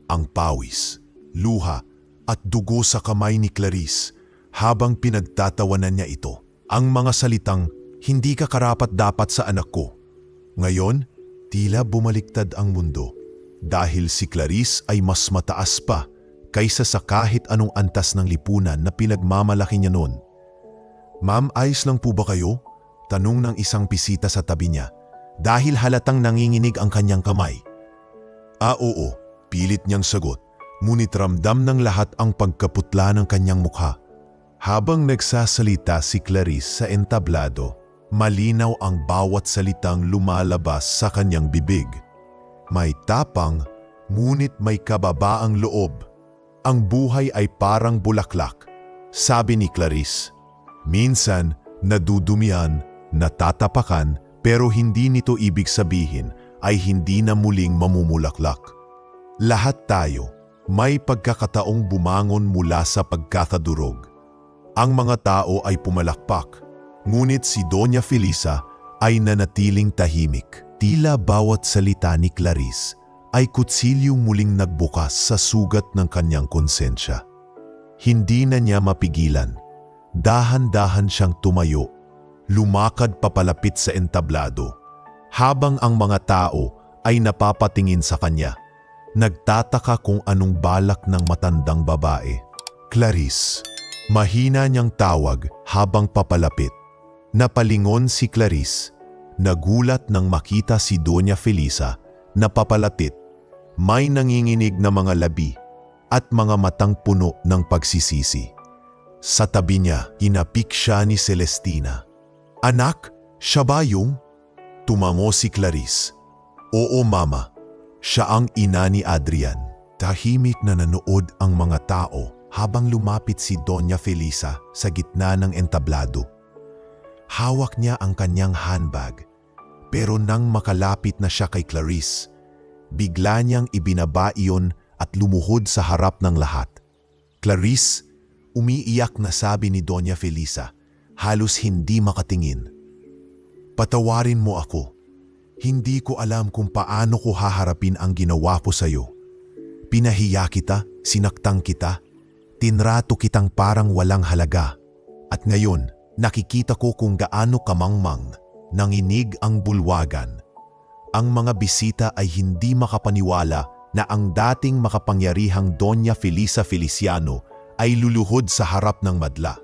Ang pawis, luha at dugo sa kamay ni Clarice habang pinagtatawanan niya ito. Ang mga salitang, "Hindi ka karapat-dapat sa anak ko." Ngayon, tila bumaliktad ang mundo dahil si Clarice ay mas mataas pa kaysa sa kahit anong antas ng lipunan na pinagmamalaki niya noon. "Ma'am, ayos lang po ba kayo?" Tanong ng isang bisita sa tabi niya dahil halatang nanginginig ang kanyang kamay. Oo, pilit niyang sagot, ngunit ramdam ng lahat ang pagkaputla ng kanyang mukha. Habang nagsasalita si Clarice sa entablado, malinaw ang bawat salitang lumalabas sa kanyang bibig. May tapang, ngunit may kababaang loob. Ang buhay ay parang bulaklak, sabi ni Clarice. Minsan, nadudumihan, natatapakan, pero hindi nito ibig sabihin ay hindi na muling mamumulaklak. Lahat tayo may pagkakataong bumangon mula sa pagkakadurog. Ang mga tao ay pumalakpak, ngunit si Doña Felisa ay nanatiling tahimik. Tila bawat salita ni Clarice ay kutsilyong muling nagbukas sa sugat ng kanyang konsensya. Hindi na niya mapigilan. Dahan-dahan siyang tumayo, lumakad papalapit sa entablado, habang ang mga tao ay napapatingin sa kanya. Nagtataka kung anong balak ng matandang babae. "Clarice." Mahina niyang tawag habang papalapit. Napalingon si Clarice. Nagulat nang makita si Doña Felisa na papalapit. May nanginginig na mga labi at mga matang puno ng pagsisisi. Sa tabi niya, inapik siya ni Celestina. "Anak, Siya ba yung? Tumango si Clarice. Oo mama, siya ang ina ni Adrian. Tahimik na nanood ang mga tao habang lumapit si Doña Felisa sa gitna ng entablado. Hawak niya ang kanyang handbag, pero nang makalapit na siya kay Clarice, bigla niyang ibinaba iyon at lumuhod sa harap ng lahat. Clarice, umiiyak na sabi ni Doña Felisa, halos hindi makatingin. Patawarin mo ako. Hindi ko alam kung paano ko haharapin ang ginawa ko sa'yo. Pinahiya kita, sinaktang kita, tinrato kitang parang walang halaga. At ngayon, nakikita ko kung gaano kamangmang, nanginig ang bulwagan. Ang mga bisita ay hindi makapaniwala na ang dating makapangyarihang Doña Felisa Feliciano ay luluhod sa harap ng madla.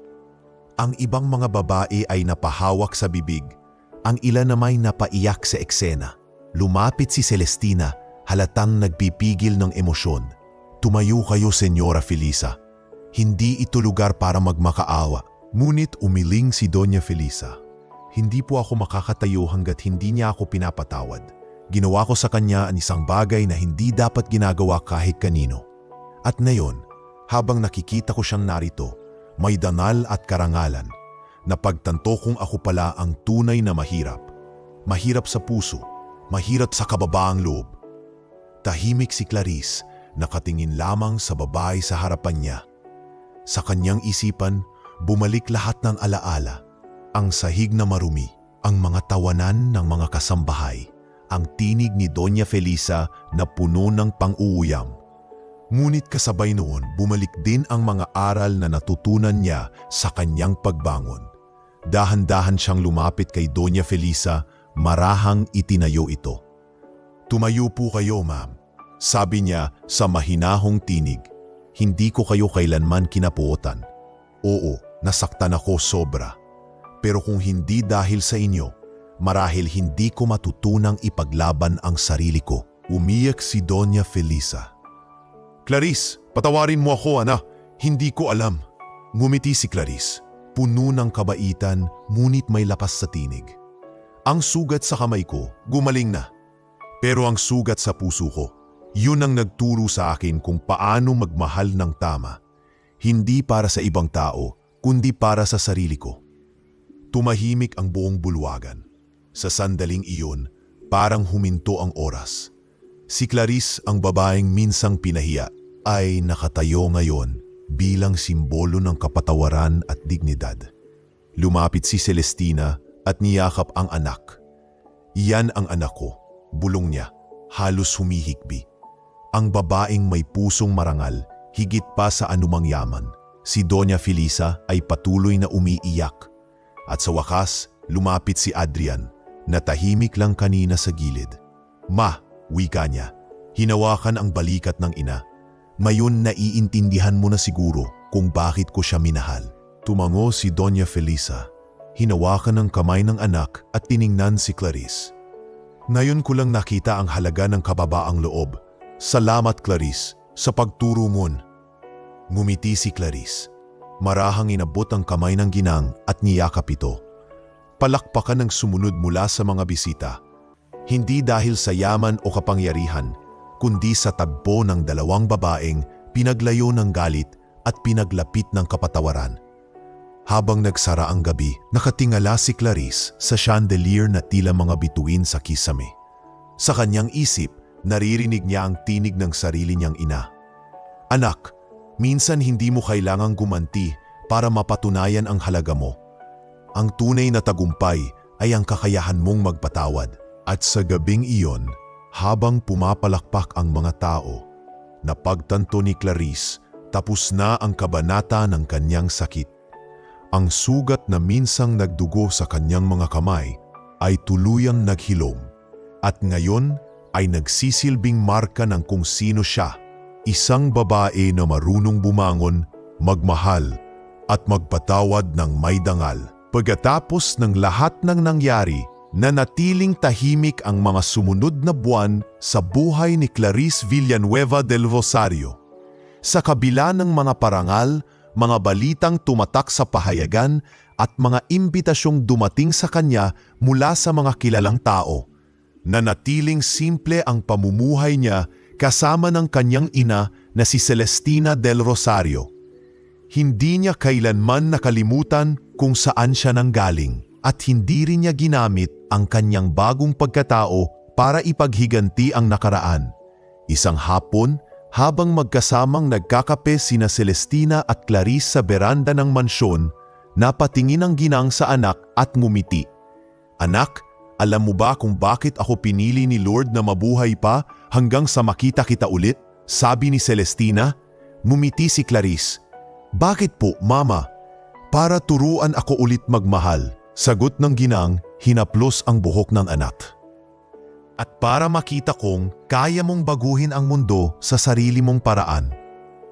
Ang ibang mga babae ay napahawak sa bibig, ang ilan namay napaiyak sa eksena. Lumapit si Celestina, halatang nagpipigil ng emosyon. Tumayo kayo, Senyora Felisa. Hindi ito lugar para magmakaawa. Ngunit umiling si Doña Felisa. Hindi po ako makakatayo hanggat hindi niya ako pinapatawad. Ginawa ko sa kanya ang isang bagay na hindi dapat ginagawa kahit kanino. At ngayon, habang nakikita ko siyang narito, may dangal at karangalan, napagtanto kong ako pala ang tunay na mahirap. Mahirap sa puso, mahirap sa kababaang loob. Tahimik si Clarice, nakatingin lamang sa babae sa harapan niya. Sa kanyang isipan, bumalik lahat ng alaala. Ang sahig na marumi, ang mga tawanan ng mga kasambahay, ang tinig ni Doña Felisa na puno ng pang-uuyam. Ngunit kasabay noon, bumalik din ang mga aral na natutunan niya sa kanyang pagbangon. Dahan-dahan siyang lumapit kay Doña Felisa, marahang itinayo ito. Tumayo po kayo, ma'am. Sabi niya sa mahinahong tinig. Hindi ko kayo kailanman kinapuotan. Oo, nasaktan ako sobra. Pero kung hindi dahil sa inyo, marahil hindi ko matutunang ipaglaban ang sarili ko. Umiyak si Doña Felisa. Clarice, patawarin mo ako, anak. Hindi ko alam. Ngumiti si Clarice. Puno ng kabaitan, ngunit may lapas sa tinig. Ang sugat sa kamay ko, gumaling na. Pero ang sugat sa puso ko, yun ang nagturo sa akin kung paano magmahal ng tama. Hindi para sa ibang tao, kundi para sa sarili ko. Tumahimik ang buong bulwagan. Sa sandaling iyon, parang huminto ang oras. Si Clarice, ang babaeng minsang pinahiya, ay nakatayo ngayon bilang simbolo ng kapatawaran at dignidad. Lumapit si Celestina at niyakap ang anak. Iyan ang anak ko, bulong niya, halos humihikbi. Ang babaeng may pusong marangal, higit pa sa anumang yaman. Si Doña Felisa ay patuloy na umiiyak. At sa wakas, lumapit si Adrian, na tahimik lang kanina sa gilid. Ma, wika niya, hinawakan ang balikat ng ina. Ngayon naiintindihan mo na siguro kung bakit ko siya minahal. Tumango si Doña Felisa. Hinawakan ang kamay ng anak at tiningnan si Clarice. Ngayon ko lang nakita ang halaga ng kababaang loob. Salamat Clarice, sa pagturo mo. Ngumiti si Clarice. Marahang inabot ang kamay ng ginang at niyakap ito. Palakpakan ng sumunod mula sa mga bisita. Hindi dahil sa yaman o kapangyarihan, kundi sa tagpo ng dalawang babaeng pinaglayo ng galit at pinaglapit ng kapatawaran. Habang nagsara ang gabi, nakatingala si Clarice sa chandelier na tila mga bituin sa kisame. Sa kanyang isip, naririnig niya ang tinig ng sarili niyang ina. Anak, minsan hindi mo kailangang gumanti para mapatunayan ang halaga mo. Ang tunay na tagumpay ay ang kakayahan mong magpatawad. At sa gabing iyon, habang pumapalakpak ang mga tao, napagtanto ni Clarice tapos na ang kabanata ng kanyang sakit. Ang sugat na minsang nagdugo sa kanyang mga kamay ay tuluyang naghilom at ngayon ay nagsisilbing marka ng kung sino siya, isang babae na marunong bumangon, magmahal at magpatawad ng may dangal. Pagkatapos ng lahat ng nangyari, nanatiling tahimik ang mga sumunod na buwan sa buhay ni Clarice Villanueva del Rosario. Sa kabila ng mga parangal, mga balitang tumatak sa pahayagan at mga imbitasyong dumating sa kanya mula sa mga kilalang tao. Nanatiling simple ang pamumuhay niya kasama ng kanyang ina na si Celestina del Rosario. Hindi niya kailanman nakalimutan kung saan siya nanggaling at hindi rin niya ginamit ang kanyang bagong pagkatao para ipaghiganti ang nakaraan. Isang hapon, habang magkasamang nagkakape sina Celestina at Clarice sa beranda ng mansyon, napatingin ang ginang sa anak at ngumiti. "Anak, alam mo ba kung bakit ako pinili ni Lord na mabuhay pa hanggang sa makita kita ulit?" sabi ni Celestina. Ngumiti si Clarice. "Bakit po, Mama?" "Para turuan ako ulit magmahal," sagot ng ginang, hinaplos ang buhok ng anak. "At para makita kong kaya mong baguhin ang mundo sa sarili mong paraan."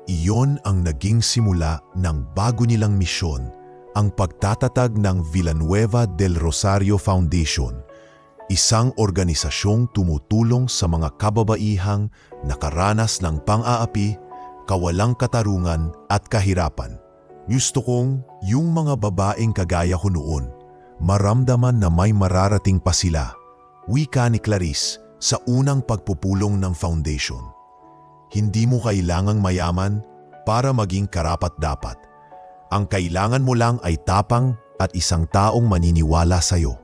Iyon ang naging simula ng bago nilang misyon, ang pagtatatag ng Villanueva del Rosario Foundation, isang organisasyong tumutulong sa mga kababaihang nakaranas ng pang-aapi, kawalang katarungan at kahirapan. Gusto kong yung mga babaeng kagaya ko noon, maramdaman na may mararating pa sila. Wika ni Clarice sa unang pagpupulong ng foundation. Hindi mo kailangang mayaman para maging karapat-dapat. Ang kailangan mo lang ay tapang at isang taong maniniwala sa'yo.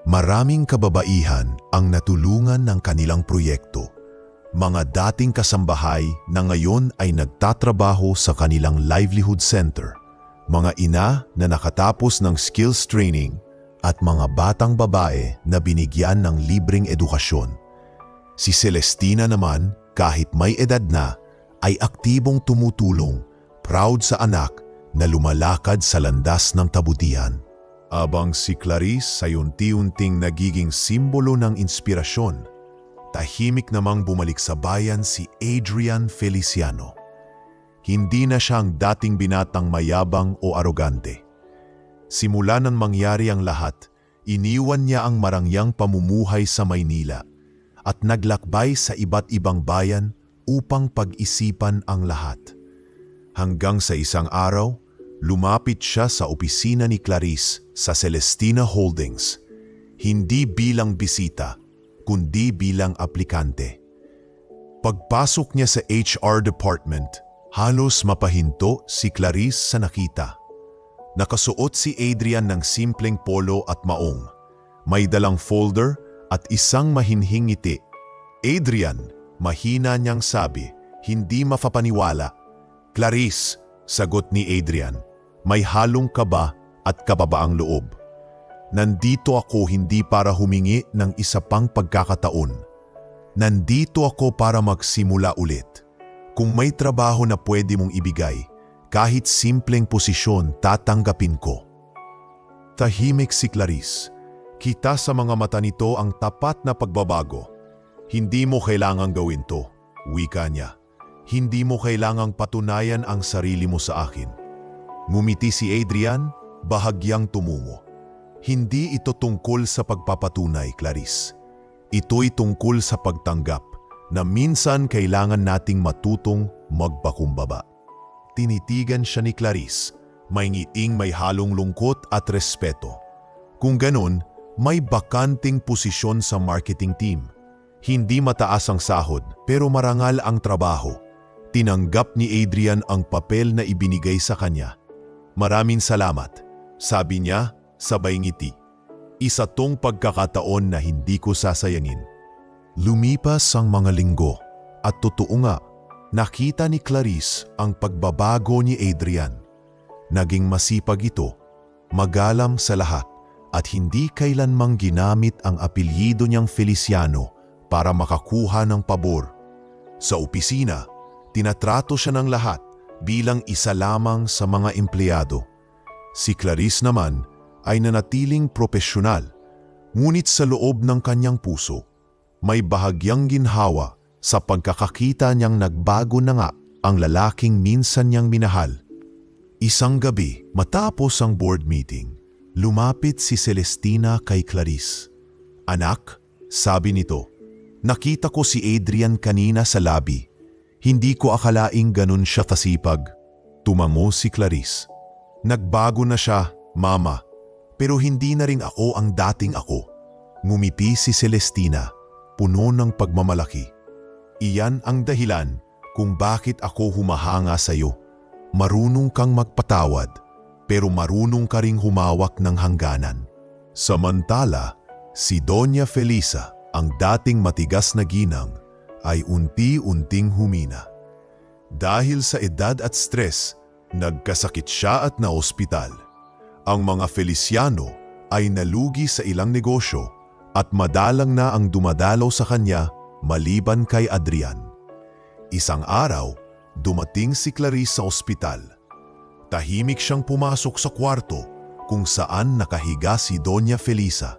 Maraming kababaihan ang natulungan ng kanilang proyekto. Mga dating kasambahay na ngayon ay nagtatrabaho sa kanilang livelihood center. Mga ina na nakatapos ng skills training at mga batang babae na binigyan ng libreng edukasyon. Si Celestina naman, kahit may edad na, ay aktibong tumutulong, proud sa anak na lumalakad sa landas ng kabutihan. Abang si Clarice ay unti-unting nagiging simbolo ng inspirasyon, tahimik namang bumalik sa bayan si Adrian Feliciano. Hindi na siyang dating binatang mayabang o arogante. Simula nang mangyari ang lahat, iniwan niya ang marangyang pamumuhay sa Maynila at naglakbay sa iba't ibang bayan upang pag-isipan ang lahat. Hanggang sa isang araw, lumapit siya sa opisina ni Clarice sa Celestina Holdings, hindi bilang bisita, kundi bilang aplikante. Pagpasok niya sa HR department, halos mapahinto si Clarice sa nakita. Nakasuot si Adrian ng simpleng polo at maong. May dalang folder at isang mahinhing ngiti. "Adrian," mahina niyang sabi, hindi mapapaniwala. "Clarice," sagot ni Adrian, may halong kaba at kababaang loob. "Nandito ako hindi para humingi ng isa pang pagkakataon. Nandito ako para magsimula ulit. Kung may trabaho na pwede mong ibigay, kahit simpleng posisyon, tatanggapin ko." Tahimik si Clarice. Kita sa mga mata nito ang tapat na pagbabago. "Hindi mo kailangang gawin to," wika niya. "Hindi mo kailangang patunayan ang sarili mo sa akin." Ngumiti si Adrian, bahagyang tumungo. "Hindi ito tungkol sa pagpapatunay, Clarice. Ito'y tungkol sa pagtanggap na minsan kailangan nating matutong magpakumbaba." Tinitigan siya ni Clarice, may ngiting may halong lungkot at respeto. Kung ganun, may bakanting posisyon sa marketing team. Hindi mataas ang sahod pero marangal ang trabaho. Tinanggap ni Adrian ang papel na ibinigay sa kanya. "Maraming salamat," sabi niya, sabay ngiti. "Isa tong pagkakataon na hindi ko sasayangin." Lumipas ang mga linggo at totoo nga, nakita ni Clarice ang pagbabago ni Adrian. Naging masipag ito, magalang sa lahat at hindi kailanmang ginamit ang apelyido niyang Feliciano para makakuha ng pabor. Sa opisina, tinatrato siya ng lahat bilang isa lamang sa mga empleyado. Si Clarice naman ay nanatiling propesyonal, ngunit sa loob ng kanyang puso, may bahagyang ginhawa sa pagkakakita niyang nagbago na nga ang lalaking minsan niyang minahal. Isang gabi, matapos ang board meeting, lumapit si Celestina kay Clarice. "Anak," sabi nito, "nakita ko si Adrian kanina sa lobby. Hindi ko akalaing ganun siya kasipag." Tumango si Clarice. "Nagbago na siya, Mama," Pero hindi na rin ako ang dating ako. Ngumiti si Celestina, puno ng pagmamalaki. Iyan ang dahilan kung bakit ako humahanga sa iyo. Marunong kang magpatawad, pero marunong ka ring humawak ng hangganan. Samantala, si Doña Felisa, ang dating matigas na ginang, ay unti-unting humina. Dahil sa edad at stress, nagkasakit siya at naospital. Ang mga Feliciano ay nalugi sa ilang negosyo at madalang na ang dumadalaw sa kanya maliban kay Adrian. Isang araw, dumating si Clarice sa ospital. Tahimik siyang pumasok sa kwarto kung saan nakahiga si Doña Felisa.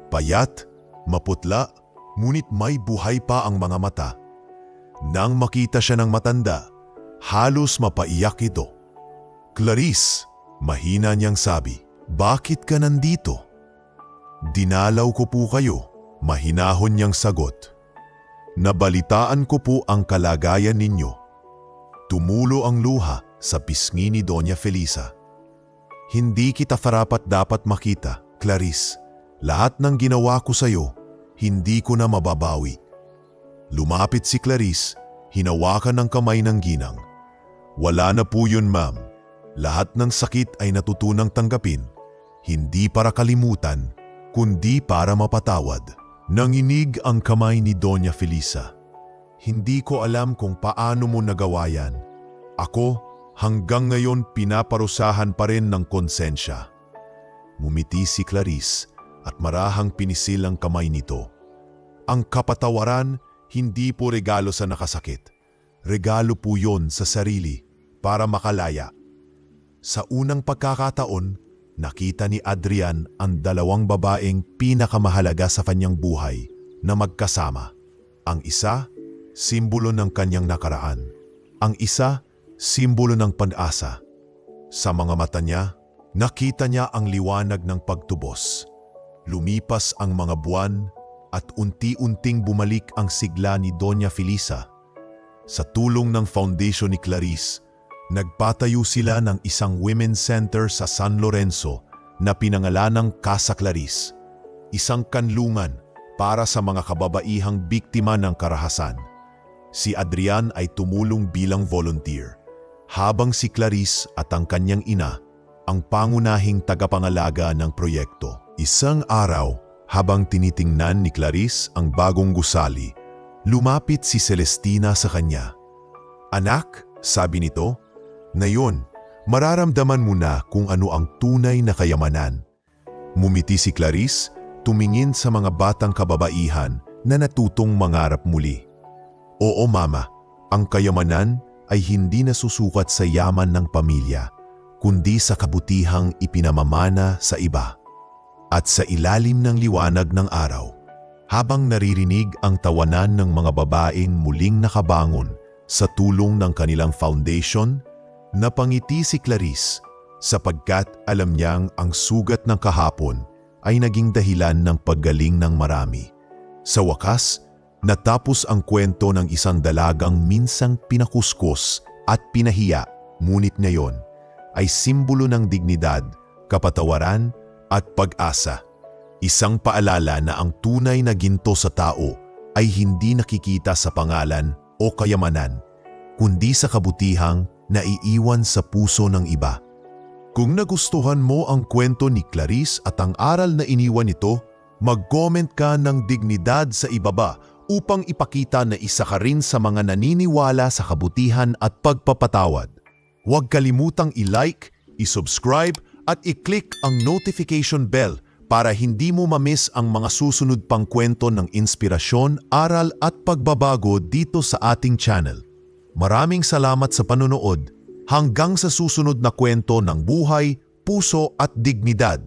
Payat, maputla, ngunit may buhay pa ang mga mata. Nang makita siya ng matanda, halos mapaiyak ito. "Clarice," mahina niyang sabi, "bakit ka nandito?" "Dinalaw ko po kayo," mahinahon niyang sagot. "Nabalitaan ko po ang kalagayan ninyo." Tumulo ang luha sa pisngi ni Doña Felisa. "Hindi kita karapat-dapat makita, Clarice. Lahat ng ginawa ko sa iyo, hindi ko na mababawi." Lumapit si Clarice, hinawakan ng kamay ng ginang. "Wala na po yun, ma'am. Lahat ng sakit ay natutunang tanggapin, hindi para kalimutan, kundi para mapatawad." Nanginig ang kamay ni Doña Felisa. "Hindi ko alam kung paano mo nagawa yan. Ako, hanggang ngayon pinaparusahan pa rin ng konsensya." Ngumiti si Clarice at marahang pinisil ang kamay nito. Ang kapatawaran, hindi po regalo sa nakasakit. Regalo po yon sa sarili para makalaya. Sa unang pagkakataon, nakita ni Adrian ang dalawang babaeng pinakamahalaga sa kanyang buhay na magkasama. Ang isa, simbolo ng kanyang nakaraan. Ang isa, simbolo ng pag-asa. Sa mga mata niya, nakita niya ang liwanag ng pagtubos. Lumipas ang mga buwan at unti-unting bumalik ang sigla ni Doña Felisa. Sa tulong ng foundation ni Clarice, nagpatayo sila ng isang women's center sa San Lorenzo na pinangalanang Casa Clarice, isang kanlungan para sa mga kababaihang biktima ng karahasan. Si Adrian ay tumulong bilang volunteer, habang si Clarice at ang kanyang ina ang pangunahing tagapangalaga ng proyekto. Isang araw, habang tinitingnan ni Clarice ang bagong gusali, lumapit si Celestina sa kanya. "Anak," sabi nito, "ngayon, mararamdaman mo na kung ano ang tunay na kayamanan." Mumiti si Clarice, tumingin sa mga batang kababaihan na natutong mangarap muli. "Oo, Mama, ang kayamanan ay hindi nasusukat sa yaman ng pamilya, kundi sa kabutihang ipinamamana sa iba." At sa ilalim ng liwanag ng araw, habang naririnig ang tawanan ng mga babaeng muling nakabangon sa tulong ng kanilang foundation, napangiti si Clarice sapagkat alam niyang ang sugat ng kahapon ay naging dahilan ng paggaling ng marami. Sa wakas, natapos ang kwento ng isang dalagang minsang pinakuskus at pinahiya, ngunit ngayon ay simbolo ng dignidad, kapatawaran at pag-asa. Isang paalala na ang tunay na ginto sa tao ay hindi nakikita sa pangalan o kayamanan, kundi sa kabutihang naiiwan sa puso ng iba. Kung nagustuhan mo ang kwento ni Clarice at ang aral na iniwan nito, mag-comment ka ng dignidad sa ibaba upang ipakita na isa ka rin sa mga naniniwala sa kabutihan at pagpapatawad. Huwag kalimutang i-like, i-subscribe at i-click ang notification bell para hindi mo ma-miss ang mga susunod pang kwento ng inspirasyon, aral at pagbabago dito sa ating channel. Maraming salamat sa panonood. Hanggang sa susunod na kwento ng buhay, puso at dignidad.